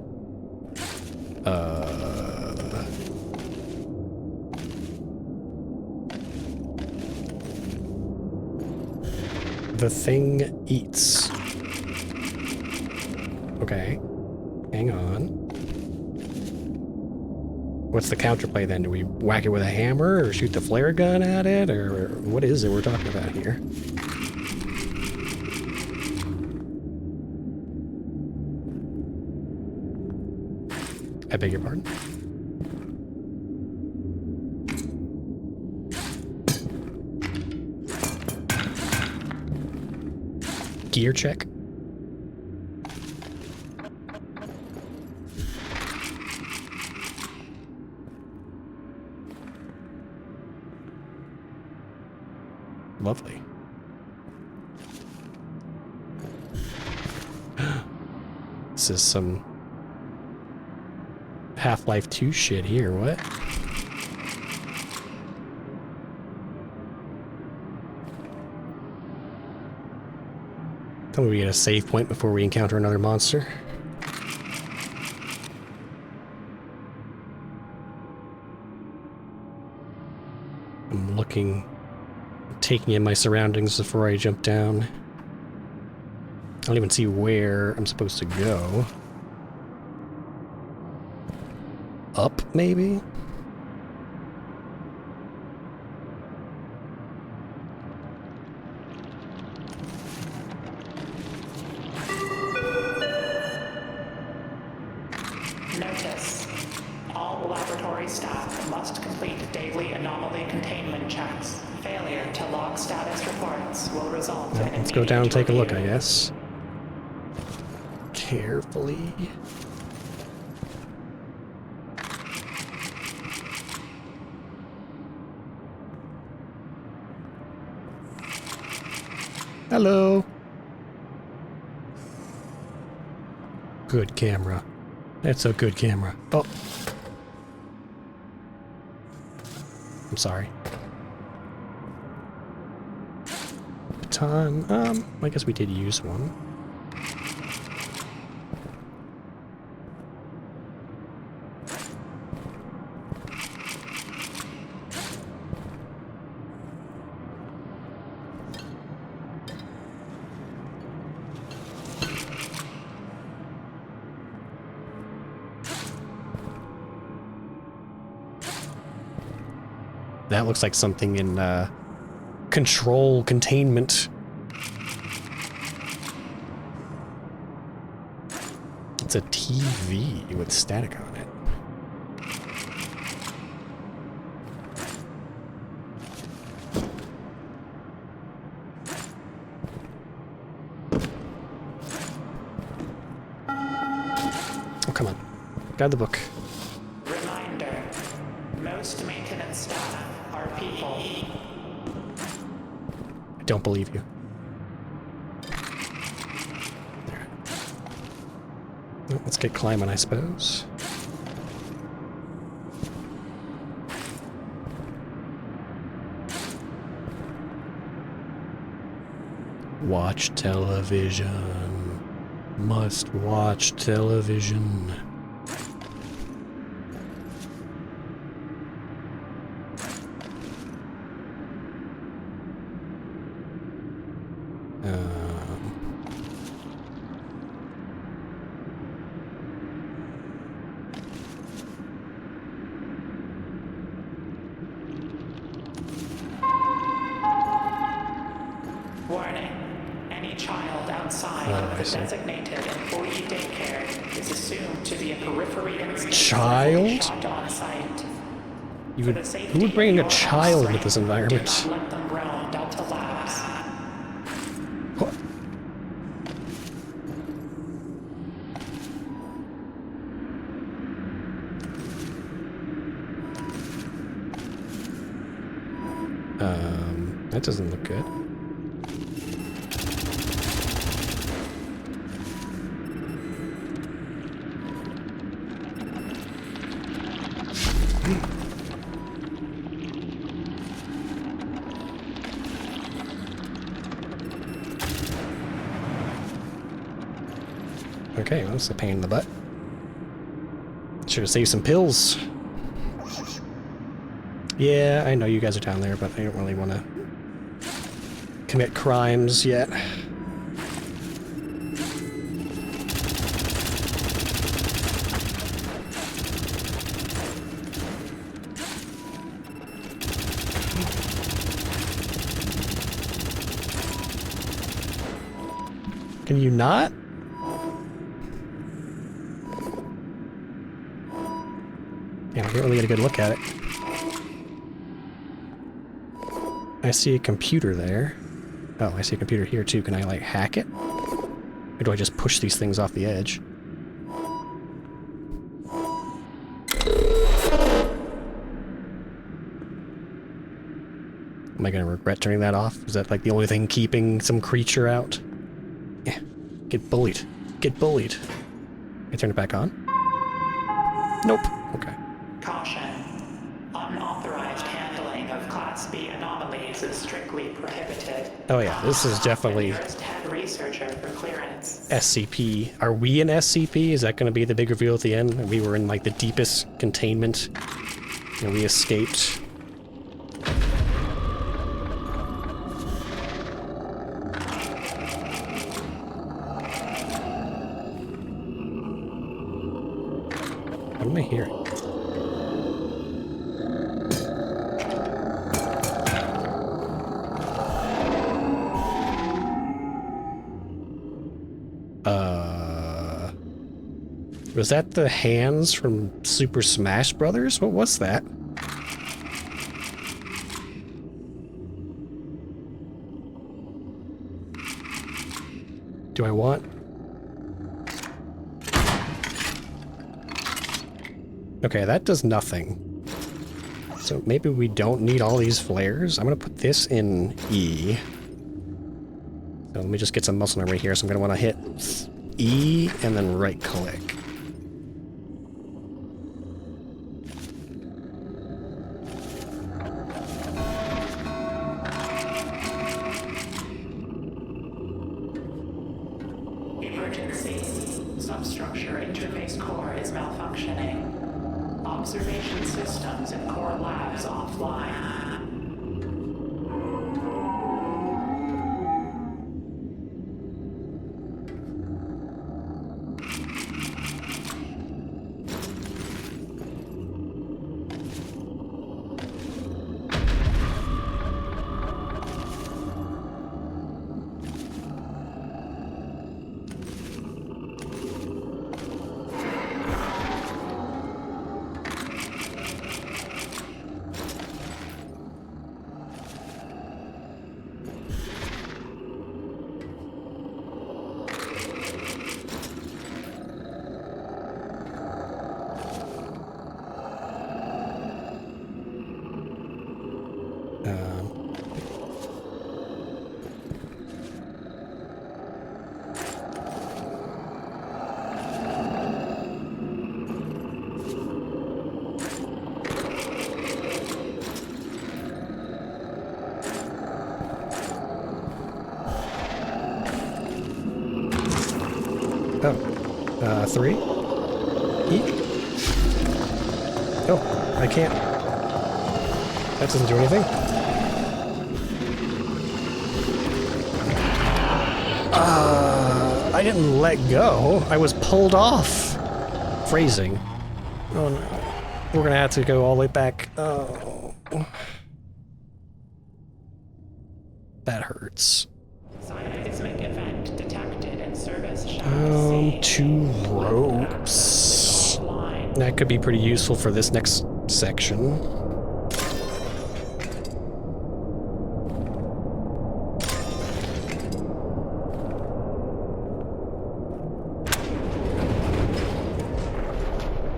The thing eats. Okay. Hang on. What's the counterplay then? Do we whack it with a hammer or shoot the flare gun at it? Or what is it we're talking about here? I beg your pardon? Gear check. Lovely. This is some Half-Life 2 shit here, what? Tell me we get a save point before we encounter another monster. I'm looking, taking in my surroundings before I jump down. I don't even see where I'm supposed to go. up, maybe? Notice. All laboratory staff must complete daily anomaly containment checks. Failure to log status reports will result in Let's go down and take a look, I review. guess. Carefully. Hello. Good camera. That's a good camera. Oh. I'm sorry. Baton. I guess we did use one. That looks like something in control containment. It's a TV with static on it. Oh, come on. Got the book. Reminder. Most maintenance staff are people. I don't believe you. There. Well, let's get climbing, I suppose. Watch television. Must watch television. Warning. Any child outside Oh, of I the see. designated employee daycare is assumed to be a periphery instance Child? shot on site. You For would, the safety who would bring of a your child into offspring, this environment? Do not let them roam Delta Labs. What? That doesn't look good. Okay, well, that's a pain in the butt. Should have saved some pills. Yeah, I know you guys are down there, but I don't really want to commit crimes yet. Can you not? Yeah, I can't really get a good look at it. I see a computer there. Oh, I see a computer here too. Can I, like, hack it? Or do I just push these things off the edge? Am I gonna regret turning that off? Is that, like, the only thing keeping some creature out? Yeah. Get bullied. Get bullied. Can I turn it back on? Nope. Okay. Caution. Unauthorized handling of Class B anomalies is strictly prohibited. Oh yeah, this is definitely The nearest head researcher for clearance. SCP. Are we in SCP? Is that going to be the big reveal at the end? We were in, like, the deepest containment and we escaped. What am I hearing? Was that the hands from Super Smash Brothers? What was that? Do I want... Okay, that does nothing. So maybe we don't need all these flares. I'm gonna put this in E. So let me just get some muscle memory here. So I'm gonna want to hit E and then right click. Emergency. Substructure interface core is malfunctioning. Observation systems and core labs offline. Oh, 3? E? Oh, I can't. That doesn't do anything. I didn't let go. I was pulled off. Phrasing. Oh no. We're gonna have to go all the way back. Oh. That hurts. Seismic event detected in service shaft 2 ropes. That could be pretty useful for this next section.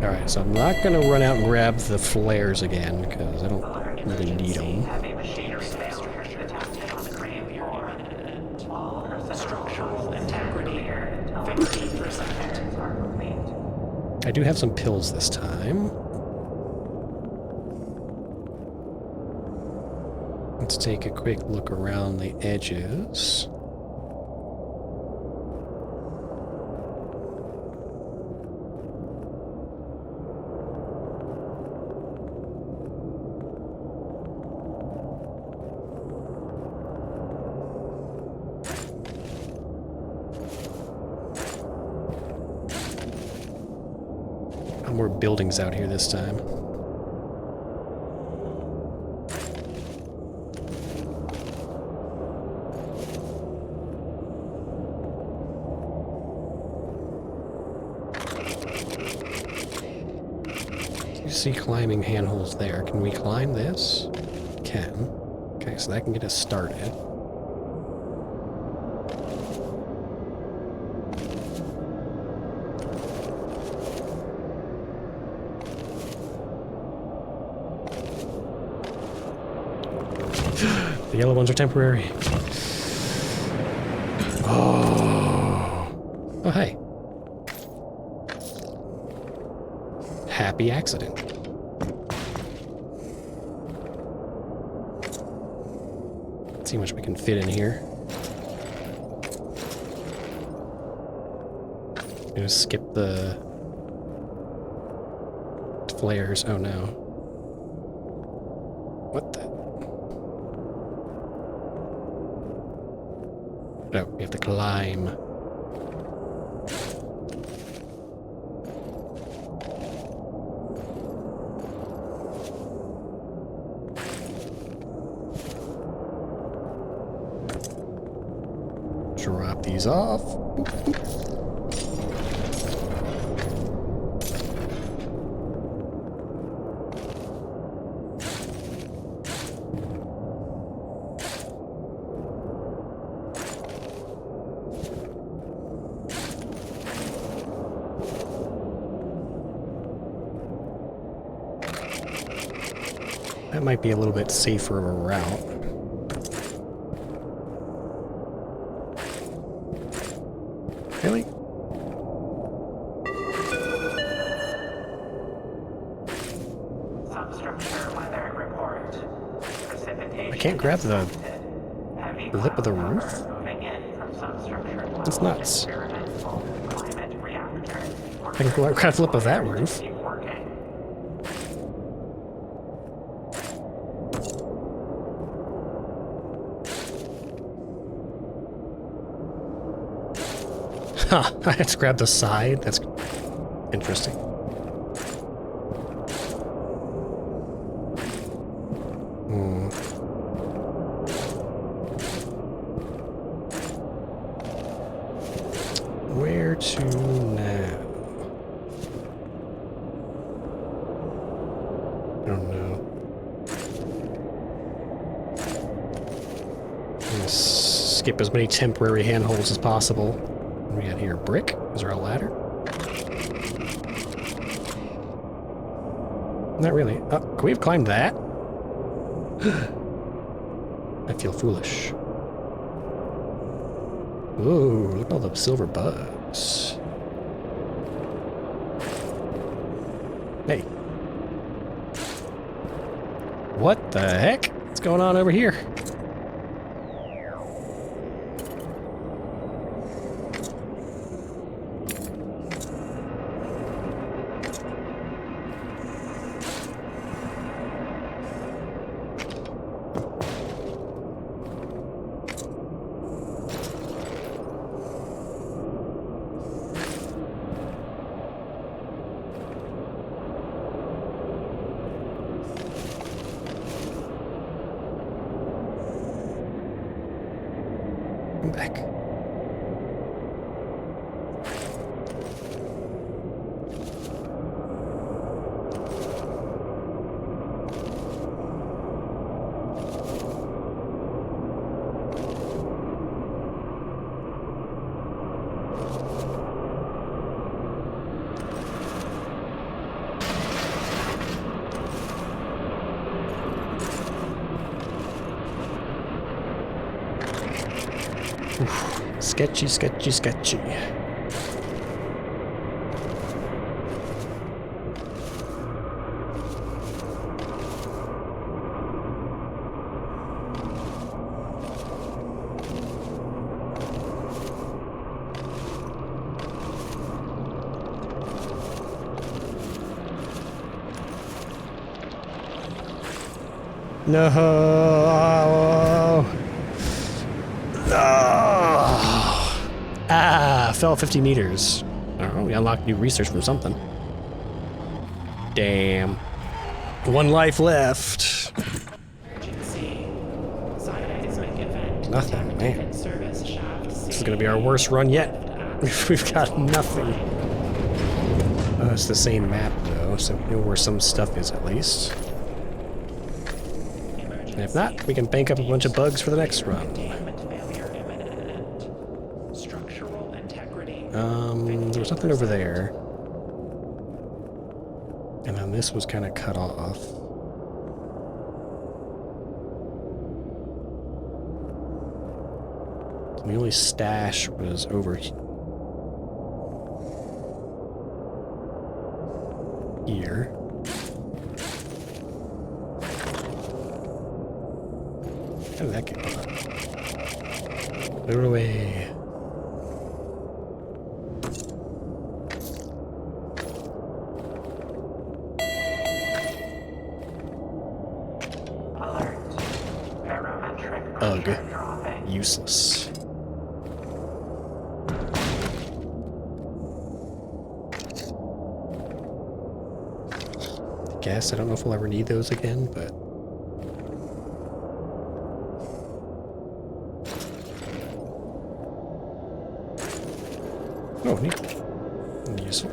Alright, so I'm not gonna run out and grab the flares again, because I don't really need them. Heavy machinery failure detected on the graveyard. Structural integrity 50%. I do have some pills this time. Let's take a quick look around the edges. More buildings out here this time. You see climbing handholds there. Can we climb this? Can. Okay, so that can get us started. The yellow ones are temporary. Oh. Oh, hey. Happy accident. Let's see how much we can fit in here. Gonna skip the flares. Oh no. What the? No, we have to climb. Drop these off. That might be a little bit safer of a route. Really? Substructure weather report. Precipitation I can't grab the heavy lip of the cloud roof? cover moving in from substructure That's level nuts. experimental climate reactor. I can grab the lip of that roof. Keep working. Huh, I have to grab the side? That's interesting. Hmm. Where to now? I don't know. I'm gonna skip as many temporary handholds as possible. What do we got here? Brick? Is there a ladder? Not really. Oh, can we have climbed that? I feel foolish. Ooh, look at all the silver bugs. Hey. What the heck? What's going on over here? I'm back. Oof. Sketchy, sketchy, sketchy. No. Ah, fell 50 meters. Oh, we unlocked new research from something. Damn. One life left. Emergency. Seismic event. Nothing, man. In service shaft. This is gonna be our worst run yet. We've got nothing. Oh, it's the same map though, so we know where some stuff is at least. And if not, we can bank up a bunch of bugs for the next run. Containment failure imminent. Structural integrity. There was nothing over there. And then this was kind of cut off. The only stash was over here. How did that get caught? Throw it away. Alert. Barometric Ugh. pressure dropping. Useless. I guess I don't know if we'll ever need those again, but oh, neat. Useful.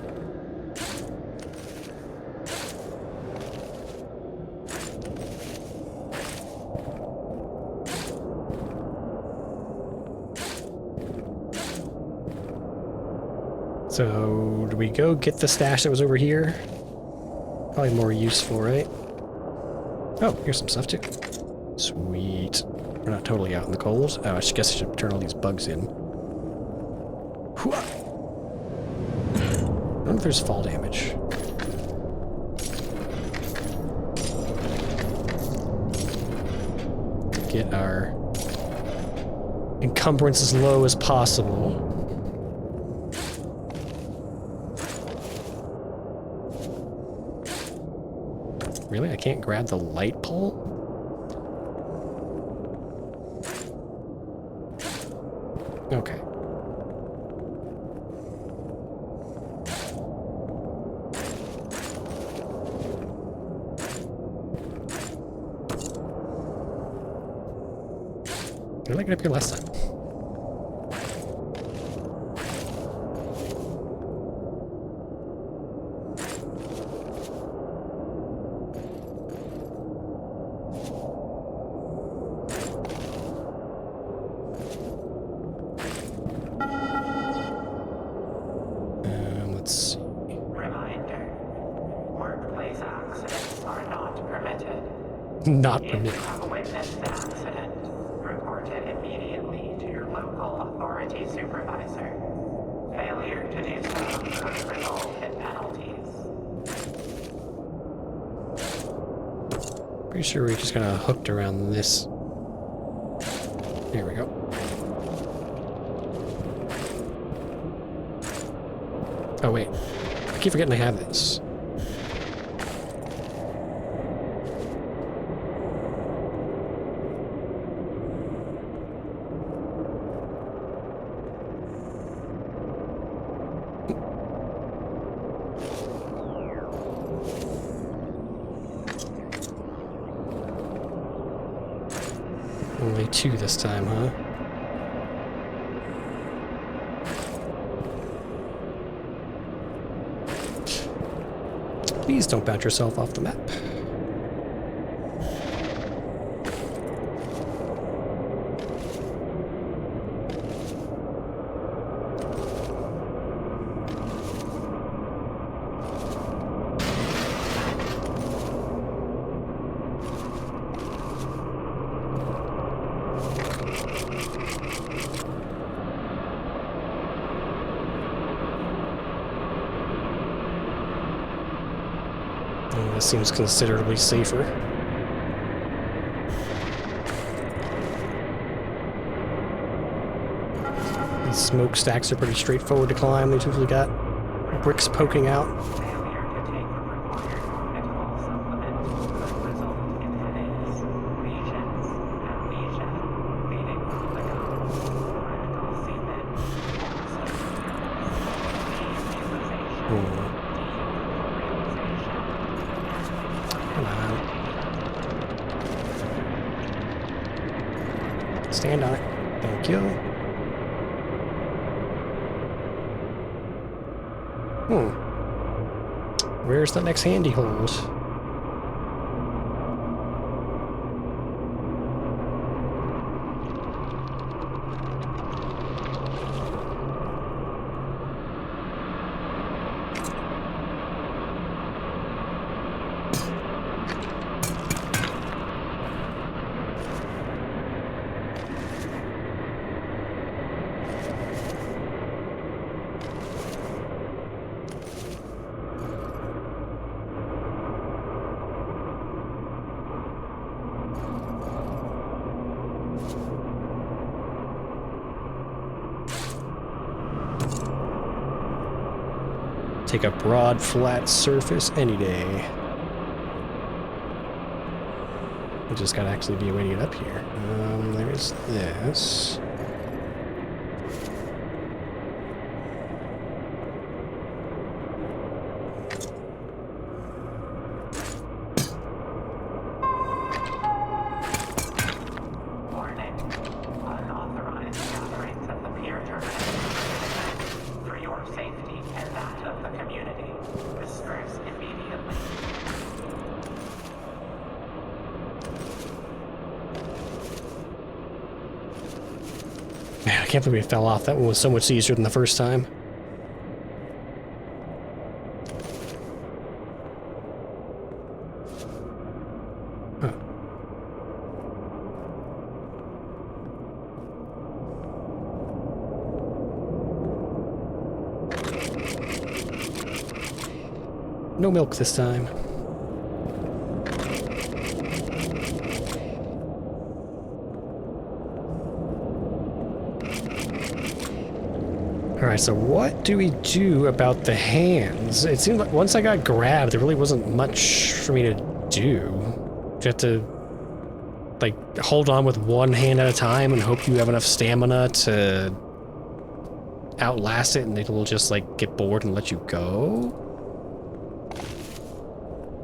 So, do we go get the stash that was over here? Probably more useful, right? Oh, here's some stuff too. Sweet. We're not totally out in the cold. Oh, I guess I should turn all these bugs in. Hooah! I wonder if there's fall damage. Get our encumbrance as low as possible. Really? I can't grab the light pole? Okay. Did I get up here last time? Let's see. Reminder. Workplace accidents are not permitted. Not If you permitted. have witnessed an accident, report it immediately to your local authority supervisor. Failure to do so could result in penalties. Pretty sure we're just kind of hooked around this. There we go. Oh wait, I keep forgetting I have this. Only two this time, huh? Please don't bounce yourself off the map. This seems considerably safer. These smokestacks are pretty straightforward to climb. They've usually got bricks poking out. Failure to take the required medical supplement could result in headaches, lesions, amnesia, bleeding from the gums, critical semen, dehumanization, Come on. Stand on it. Thank you. Where's the next handy hold? Take a broad, flat surface any day. We just gotta actually be a way to get up here. There's this. Warning. Unauthorized gatherings at the pier terminal. For your safety and that of the community, disperse immediately. Man, I can't believe we fell off. That one was so much easier than the first time. Oh, No milk this time. Alright, so what do we do about the hands? It seemed like once I got grabbed, there really wasn't much for me to do. You have to, like, hold on with one hand at a time and hope you have enough stamina to outlast it and it'll just, like, get bored and let you go?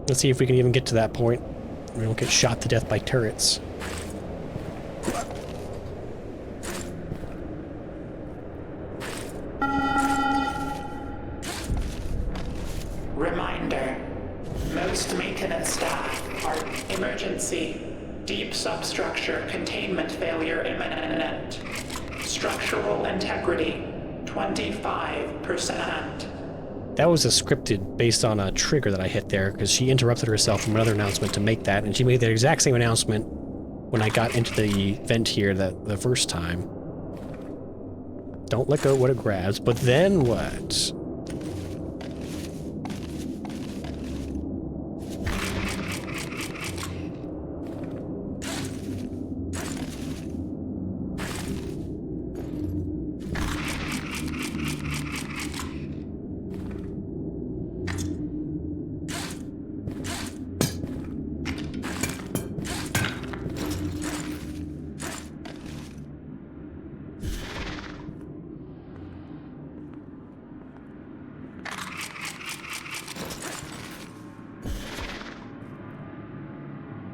Let's see if we can even get to that point. We don't get shot to death by turrets. Reminder. Most maintenance staff are emergency. Deep substructure containment failure imminent. Structural integrity 25%. That was a scripted based on a trigger that I hit there because she interrupted herself from another announcement to make that, and she made the exact same announcement when I got into the vent here the first time. Don't let go of what it grabs, but then what?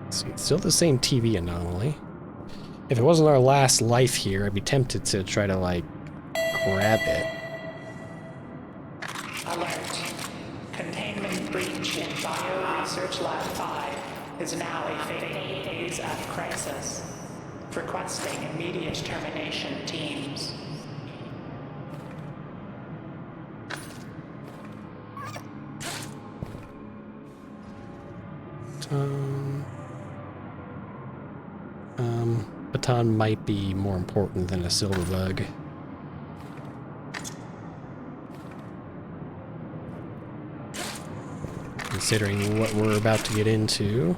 See, it's still the same TV anomaly. If it wasn't our last life here, I'd be tempted to try to, like, grab it. Alert. Containment breach in Bio Research Lab 5 is now a phase F crisis. Requesting immediate termination teams. Baton might be more important than a silver bug. Considering what we're about to get into.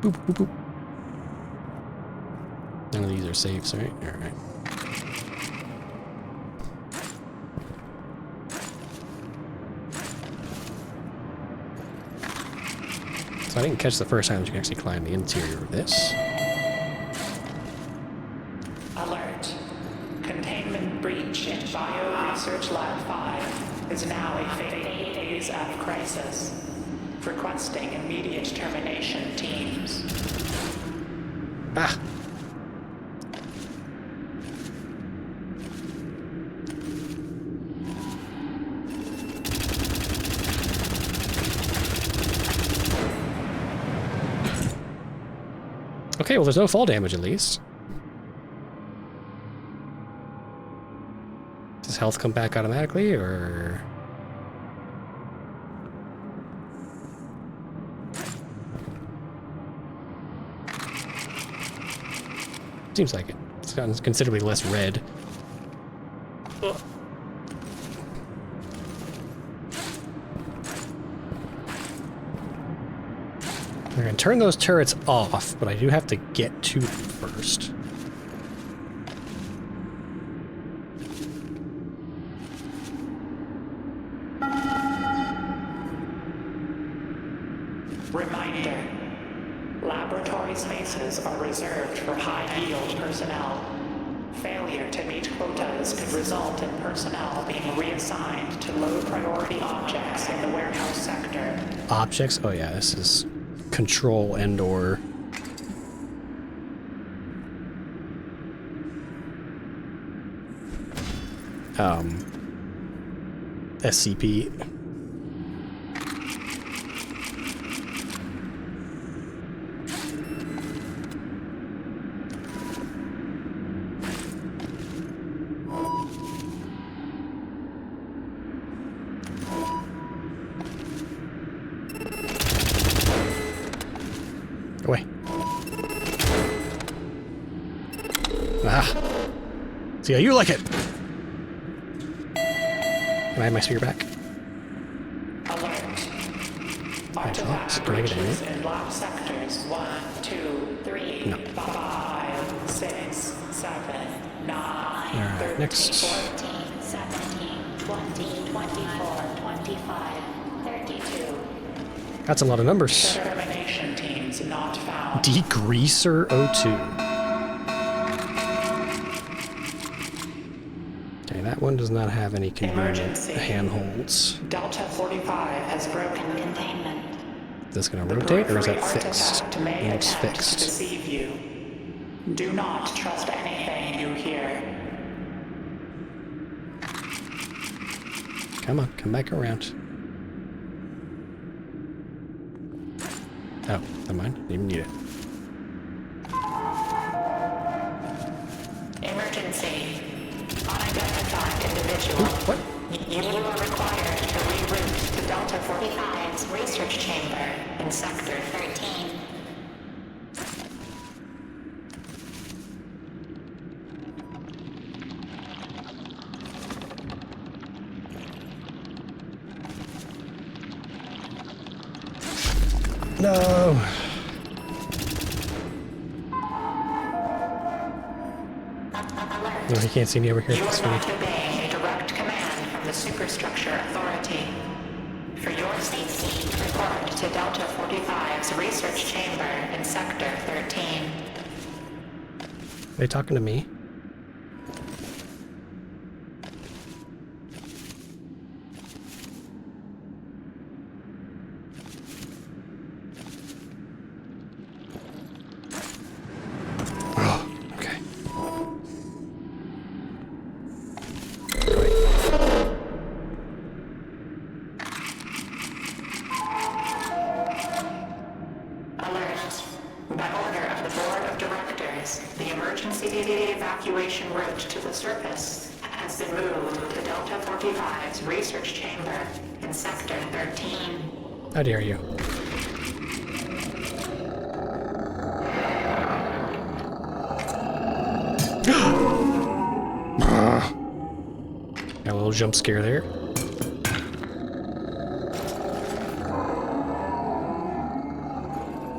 Boop, boop, boop. None of these are safes, right? Alright. So I didn't catch the first time that you can actually climb the interior of this. Alert. Containment breach in Bio Research Lab 5 is now a phase F crisis. Requesting immediate termination teams. Ah! Okay, well there's no fall damage at least. Does health come back automatically, or...? Seems like it. It's gotten considerably less red. Ugh. We're gonna turn those turrets off, but I do have to get to them first. Reminder. Laboratory spaces are reserved for high-yield personnel. Failure to meet quotas could result in personnel being reassigned to low-priority objects in the warehouse sector. Objects? Oh yeah, this is control and/or... SCP. Ah. See how you like it. Can I have my spear back? Alert. Artifacts. Can I get in it? In lab sectors 1, 2, 3, No. 5, 6, 7, 9, Alright, next. 14, 17, 20, 24, 25, 32. That's a lot of numbers. Determination teams not found. Degreaser O2. Okay, that one does not have any convenient Emergency. handholds. Delta 45 has broken Containment. Is this gonna rotate or is that periphery fixed? artifact may It looks attempt to fixed. deceive you. Do not trust anything you hear. Come on, come back around. Oh, never mind. Didn't even need it. Emergency. Unidentified individual. What? You are required to reroute to Delta 45's research chamber in Sector 13. No. No, he can't see me over here. You That's are funny. not obeying a direct command from the Superstructure Authority. For your safety, report to Delta 45's research chamber in Sector 13. Are they talking to me? Oh, okay. Alert. By order of the Board of Directors, the emergency evacuation route to the surface has been moved to Delta 45's research chamber in Sector 13. How dare you? Got a little jump scare there.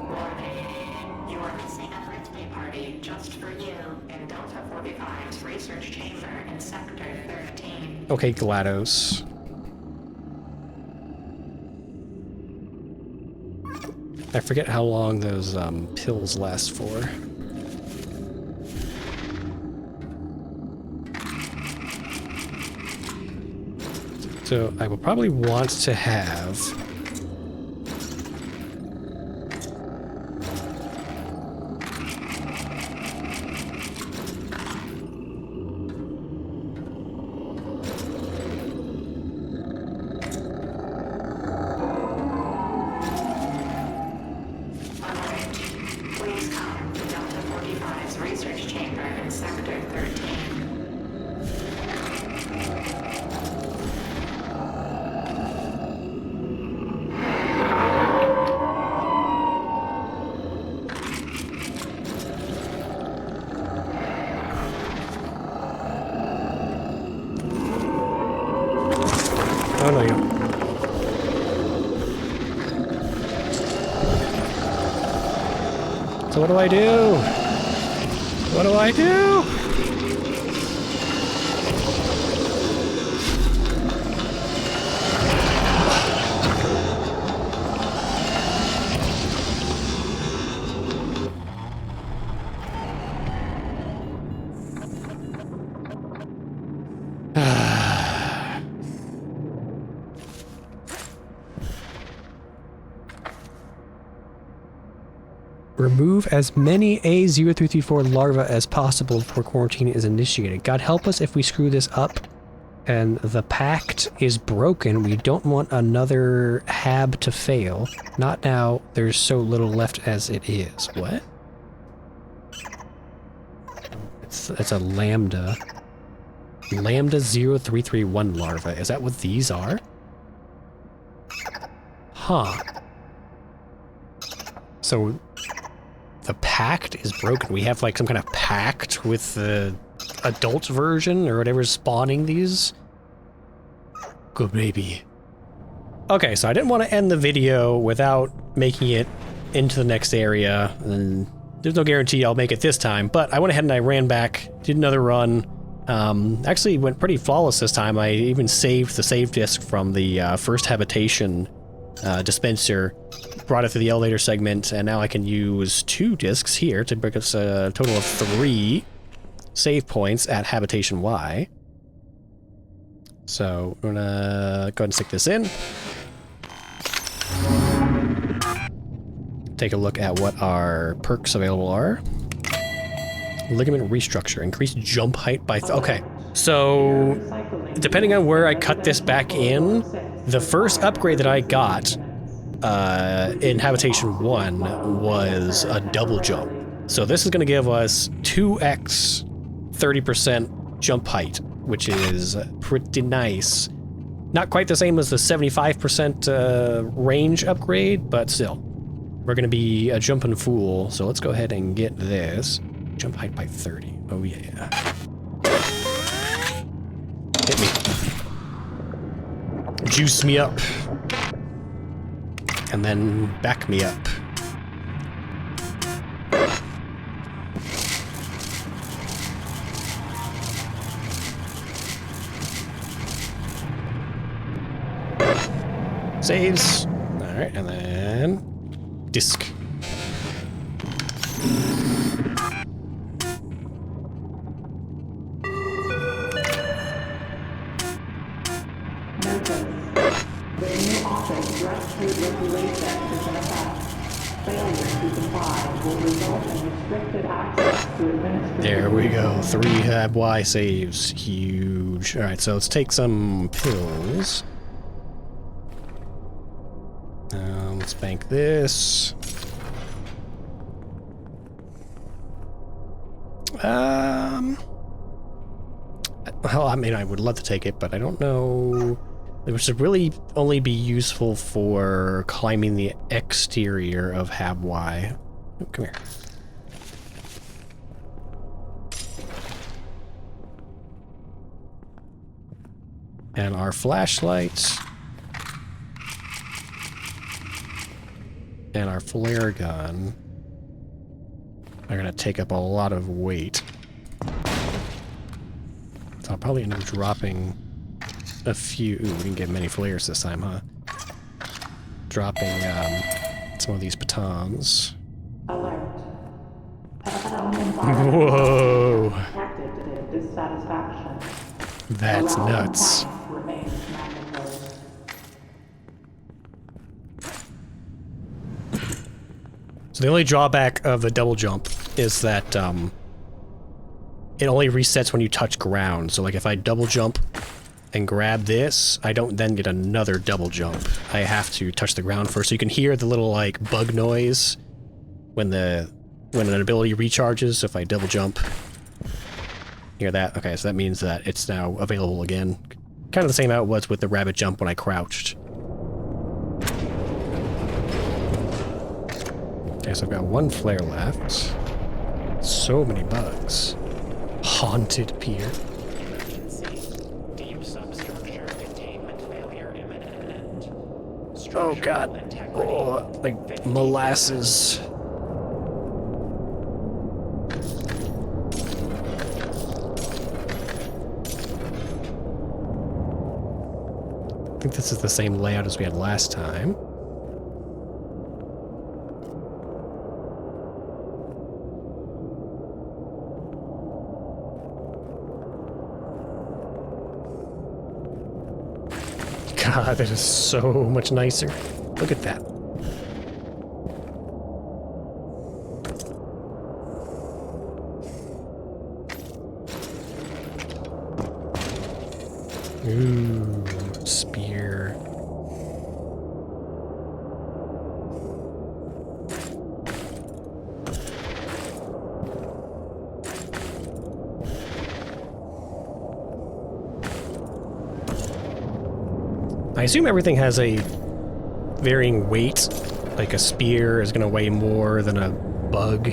Warning. You are missing a birthday party just for you in Delta 45's research chamber in Sector 13. Okay, GLaDOS. I forget how long those pills last for. So I will probably want to have Alert. Please come to Delta 45's research chamber in Sector 13. oh no you. So what do I do? What do I do? Remove as many A0334 larvae as possible before quarantine is initiated. God help us if we screw this up and the pact is broken. We don't want another hab to fail. Not now. There's so little left as it is. What? It's a lambda. Lambda 0331 larva. Is that what these are? Huh. So the pact is broken. We have like some kind of pact with the adult version or whatever's spawning these. Good maybe. Okay, so I didn't want to end the video without making it into the next area, and there's no guarantee I'll make it this time, but I went ahead and I ran back, did another run. Actually went pretty flawless this time. I even saved the save disk from the first habitation dispenser, brought it to the elevator segment, and now I can use 2 disks here to bring us a total of 3 save points at habitation Y. So we're gonna go ahead and stick this in. Take a look at what our perks available are. Ligament restructure, increased jump height by... okay, so depending on where I cut this back in, the first upgrade that I got in Habitation 1 was a double jump. So this is going to give us 2x 30% jump height, which is pretty nice. Not quite the same as the 75% range upgrade, but still. We're going to be a jumping fool, so let's go ahead and get this. Jump height by 30. Oh yeah. Hit me. Juice me up. And then back me up. Saves. Alright, and then disc. There we go. 3 Hab Y saves. Huge. Alright, so let's take some pills. Let's bank this. Well, I mean, I would love to take it, but I don't know. It should really only be useful for climbing the exterior of Hab Y. Oh, come here. And our flashlights. And our flare gun are going to take up a lot of weight. So I'll probably end up dropping a few... Ooh, we didn't get many flares this time, huh? Dropping some of these batons. Alert. Whoa! Detected dissatisfaction. That's nuts. Remains mandatory. So the only drawback of the double jump is that it only resets when you touch ground. So like if I double jump and grab this, I don't then get another double jump. I have to touch the ground first. So you can hear the little like bug noise when an ability recharges. So if I double jump, hear that? Okay, so that means that it's now available again. Kind of the same how it was with the rabbit jump when I crouched. Okay, so I've got 1 flare left. So many bugs. Haunted pier. Deep substructure containment failure imminent. Oh god. Oh, like molasses. I think this is the same layout as we had last time. God, that is so much nicer. Look at that. Ooh, spear. I assume everything has a varying weight. Like a spear is going to weigh more than a bug.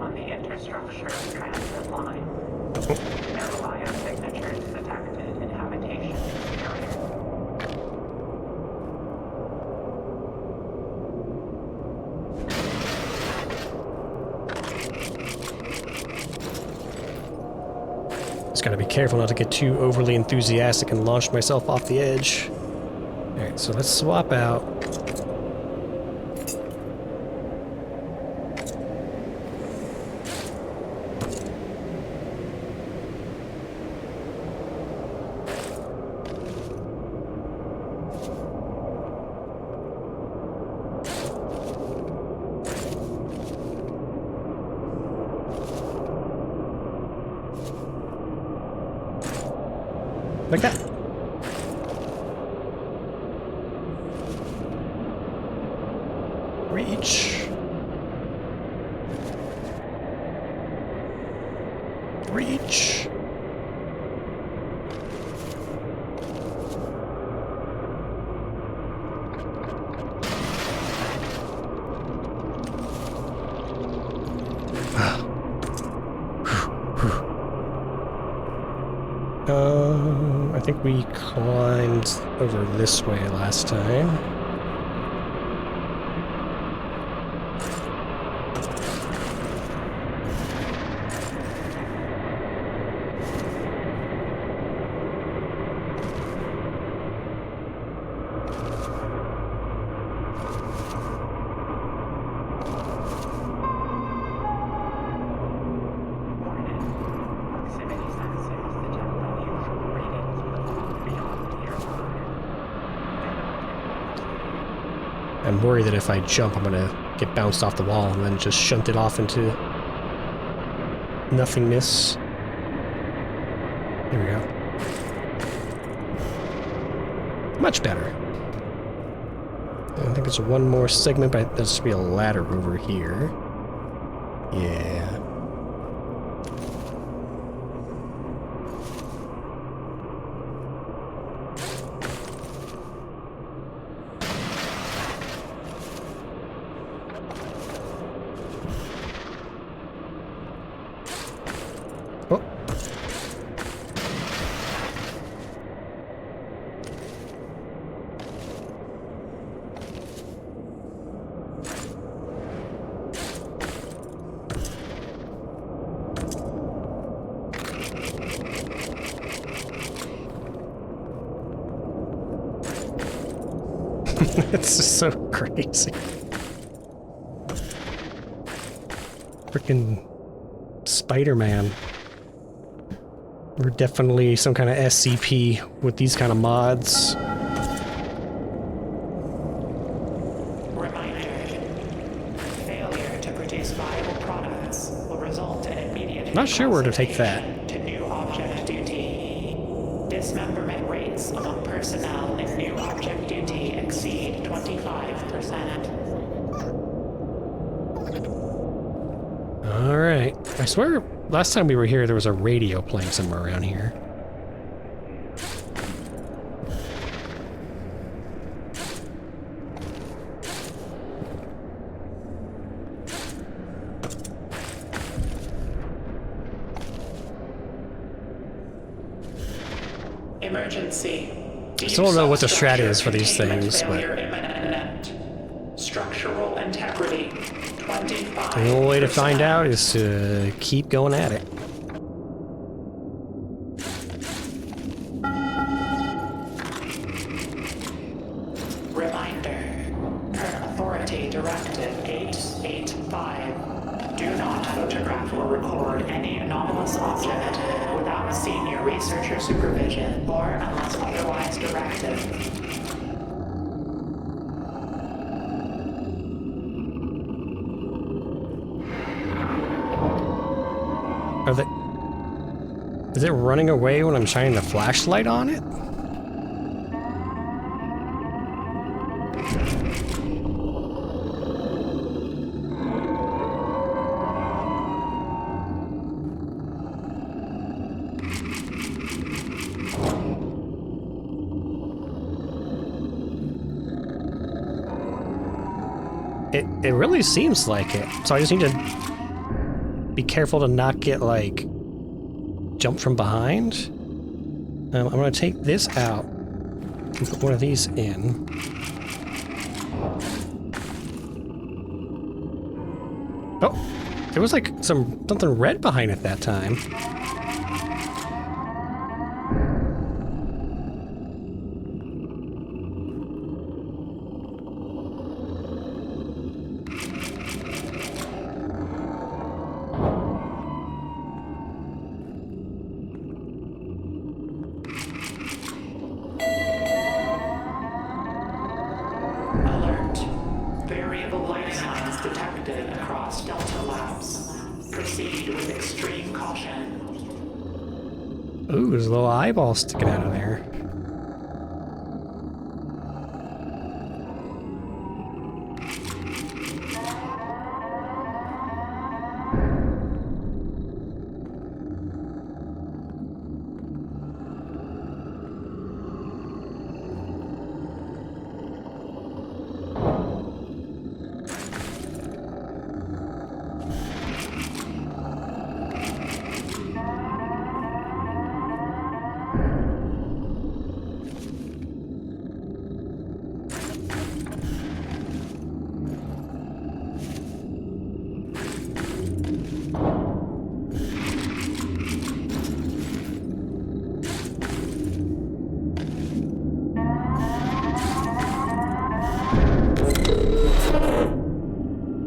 On the interstructure transit line. No biosignatures detected in habitation exterior. Just gotta be careful not to get too overly enthusiastic and launch myself off the edge. Alright, so let's swap out. Like that. Reach. Reach. I think we climbed over this way last time. Proximity sensors detect unusual readings beyond nearby. I'm worried that if I jump, I'm gonna get bounced off the wall and then just shunt it off into nothingness. Here we go. Much better. I think there's one more segment, but there should be a ladder over here. Yeah. Oh. It's just so crazy. Frickin' Spider-Man. We're definitely some kind of SCP with these kind of mods. Reminder. Failure to produce viable products will result in immediate Not sure where to take that. incapacity to new object duty. Dismemberment rates among personnel in new object duty exceed 25%. Alright. I swear, last time we were here, there was a radio playing somewhere around here. Emergency. I still don't know what the strat is for these things, but Imminent. Structural integrity. 25%. the only way to find out is to keep going at it. Reminder. Per Authority Directive 885. Do not photograph or record any anomalous object without senior researcher supervision or unless otherwise directed. Are they... Is it running away when I'm shining the flashlight on it? It really seems like it. So I just need to be careful to not get, like, jumped from behind. I'm gonna take this out and put one of these in. Oh, there was like something red behind it that time. Alert. Variable light signs detected across Delta Labs. Proceed with extreme caution. Ooh, there's a little eyeball sticking out of there.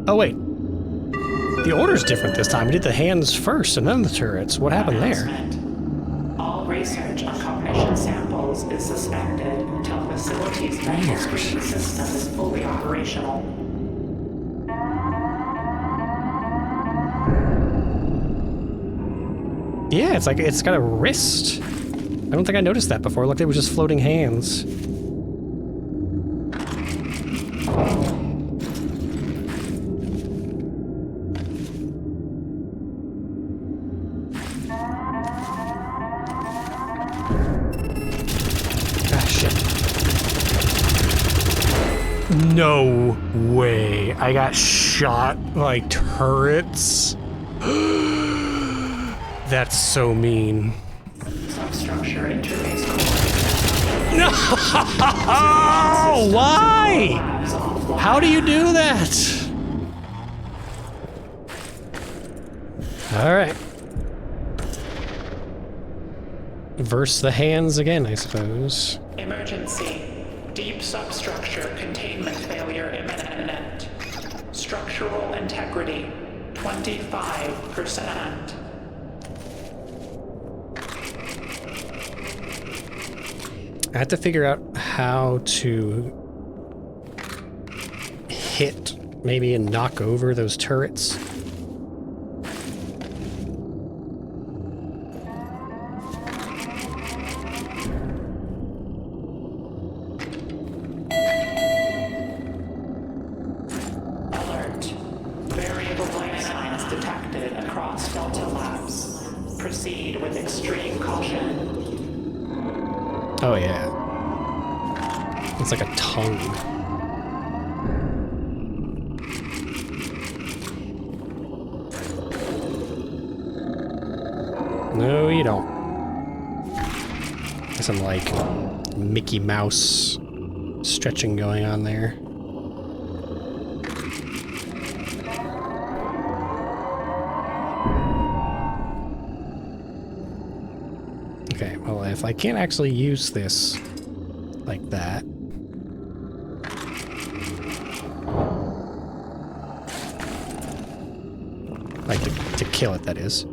Oh wait, the order's different this time. We did the hands first and then the turrets. What happened there? All research on cognition samples is suspended until facility's mental screening system is fully operational. Yeah, it's like it's got a wrist. I don't think I noticed that before. Look, it was just floating hands. No way. I got shot like turrets. That's so mean. Substructure interface core. No! Why? How do you do that? All right. Verse the hands again, I suppose. Emergency. Deep substructure containment failure imminent. Structural integrity 25%. I have to figure out how to hit, maybe, and knock over those turrets. Alert. Variable light signs detected across Delta Labs. Proceed with extreme caution. Oh yeah. It's like a tongue. No, you don't. There's some like Mickey Mouse stretching going on there. Okay, well, if I can't actually use this like that. Like to kill it, that is.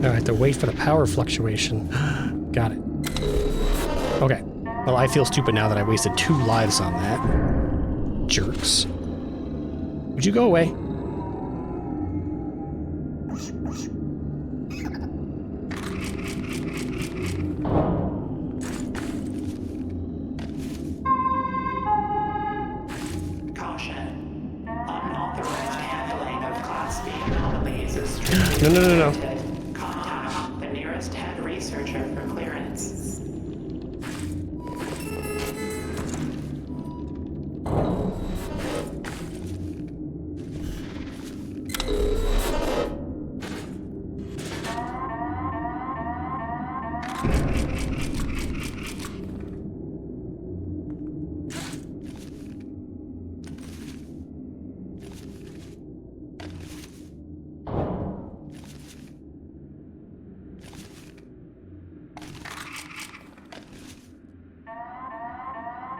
Now I have to wait for the power fluctuation. Got it. Okay. Well, I feel stupid now that I wasted 2 lives on that. Jerks. Would you go away? Caution. Unauthorized handling of Class B anomalies is No. Contact the nearest head researcher for clearance.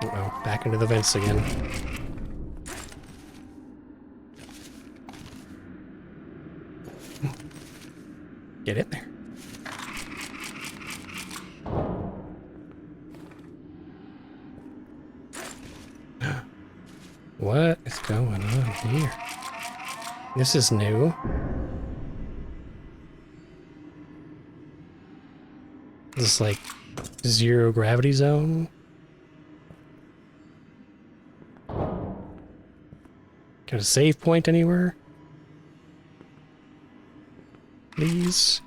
Uh-oh, back into the vents again. Get in there. What is going on here? This is new. This is like zero gravity zone. Got a save point anywhere? Please.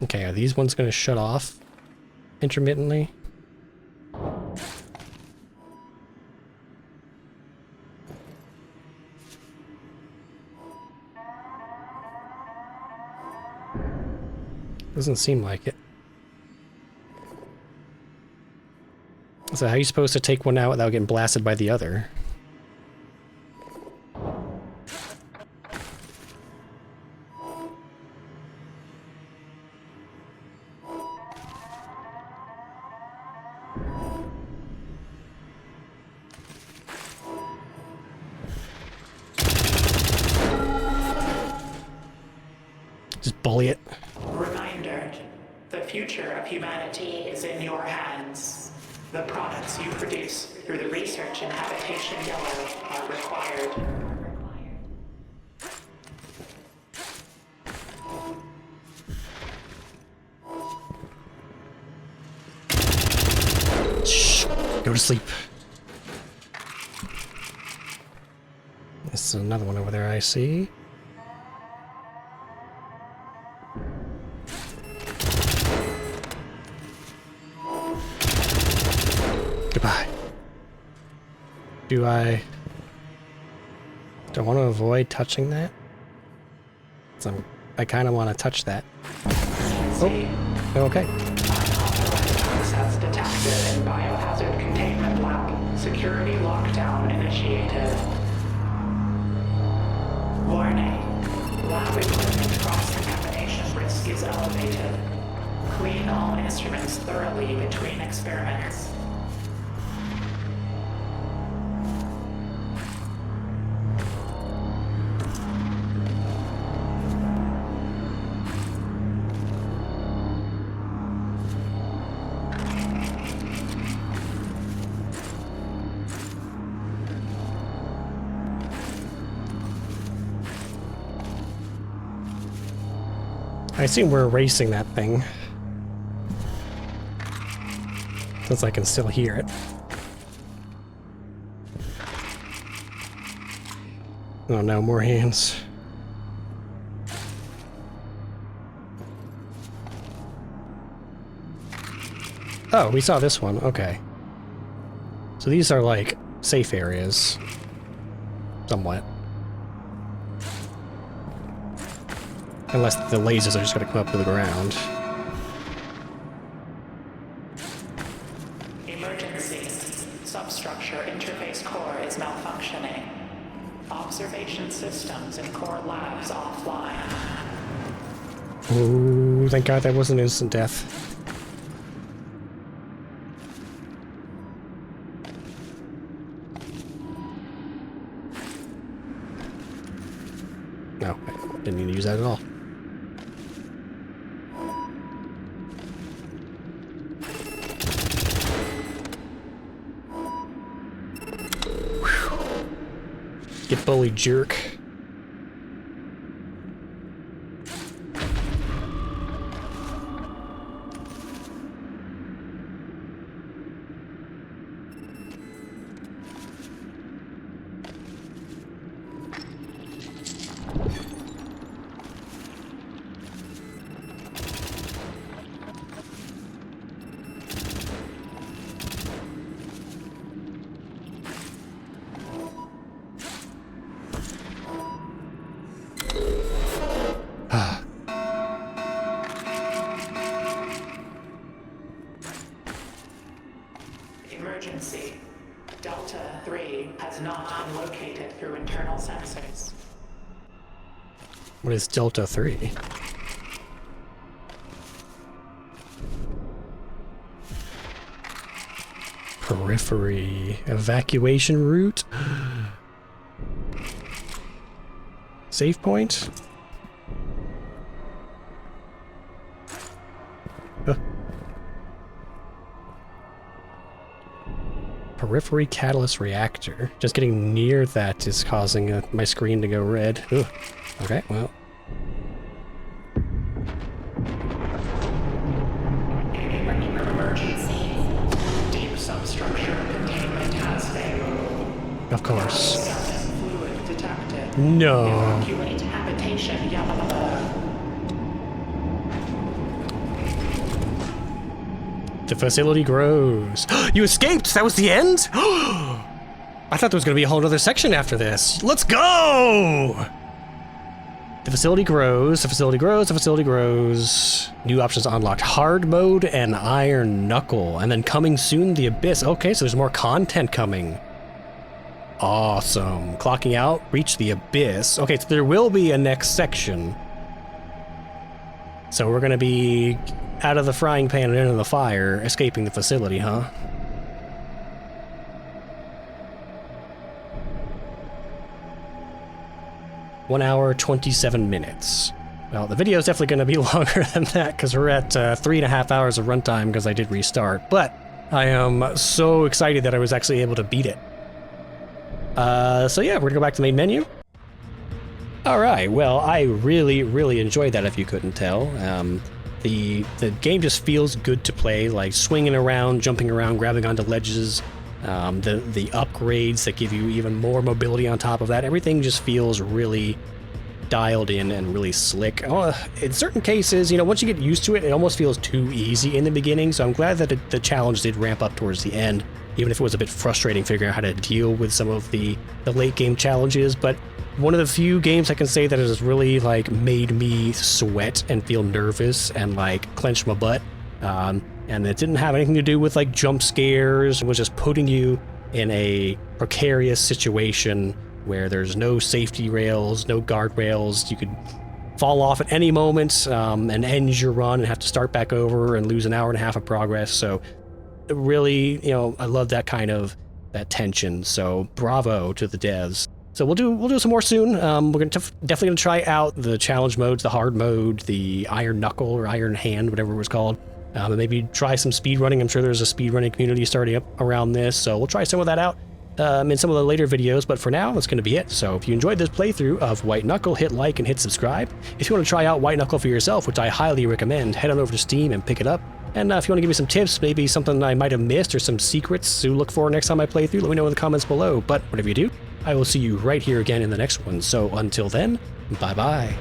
Okay, are these ones going to shut off intermittently? Doesn't seem like it. So how are you supposed to take one out without getting blasted by the other? Just bully it. Reminder, the future of humanity is in your hands. The products you produce through the Research and Habitation Yellow are required. Shh. Go to sleep. This is another one over there I see. Goodbye. Do I want to avoid touching that? So I kind of want to touch that. Oh, okay. Access detected in biohazard containment lab. Security lockdown initiated. Warning. Lab equipment cross-contamination risk is elevated. Clean all instruments thoroughly between experiments. I assume we're erasing that thing. Since I can still hear it. Oh no, more hands. Oh, we saw this one. Okay. So these are like safe areas. Somewhat. Unless the lasers are just going to come up to the ground. Emergency. Substructure interface core is malfunctioning. Observation systems in core labs offline. Oh, thank God that wasn't instant death. No, I didn't need to use that at all. Whew. Get bully, jerk. Emergency. Delta 3 has not been located through internal sensors. What is Delta 3? Periphery. Evacuation route? Save point? Huh. Periphery catalyst reactor. Just getting near that is causing my screen to go red. Ugh. Okay, well. Emergency. Deep substructure containment has failed. Of course. Certain fluid detected. No. Evacuate habitation. The facility grows. You escaped! That was the end? I thought there was going to be a whole other section after this. Let's go! The facility grows, the facility grows, the facility grows. New options unlocked. Hard mode and Iron Knuckle. And then coming soon, the Abyss. Okay, so there's more content coming. Awesome. Clocking out, reach the Abyss. Okay, so there will be a next section. So we're going to be out of the frying pan and into the fire, escaping the facility, huh? One hour, 27 minutes. Well, the video is definitely going to be longer than that because we're at 3.5 hours of runtime because I did restart. But I am so excited that I was actually able to beat it. So yeah, we're going to go back to the main menu. Alright, well, I really enjoyed that if you couldn't tell. The game just feels good to play, like swinging around, jumping around, grabbing onto ledges, the upgrades that give you even more mobility on top of that. Everything just feels really dialed in and really slick. In certain cases, you know, once you get used to it, it almost feels too easy in the beginning, so I'm glad that the challenge did ramp up towards the end, even if it was a bit frustrating figuring out how to deal with some of the late game challenges. But one of the few games I can say that has really like made me sweat and feel nervous and like clench my butt. And it didn't have anything to do with like jump scares. It was just putting you in a precarious situation where there's no safety rails, no guardrails. You could fall off at any moment and end your run and have to start back over and lose an hour and a half of progress. So really, you know, I love that kind of that tension. So bravo to the devs. So we'll do some more soon. We're definitely gonna try out the challenge modes, the hard mode, the Iron Knuckle or Iron Hand, whatever it was called. And maybe try some speedrunning. I'm sure there's a speedrunning community starting up around this, so we'll try some of that out in some of the later videos. But for now, that's gonna be it. So if you enjoyed this playthrough of White Knuckle, hit like and hit subscribe. If you want to try out White Knuckle for yourself, which I highly recommend, head on over to Steam and pick it up. And if you want to give me some tips, maybe something I might have missed or some secrets to look for next time I play through, let me know in the comments below. But whatever you do, I will see you right here again in the next one. So until then, bye-bye.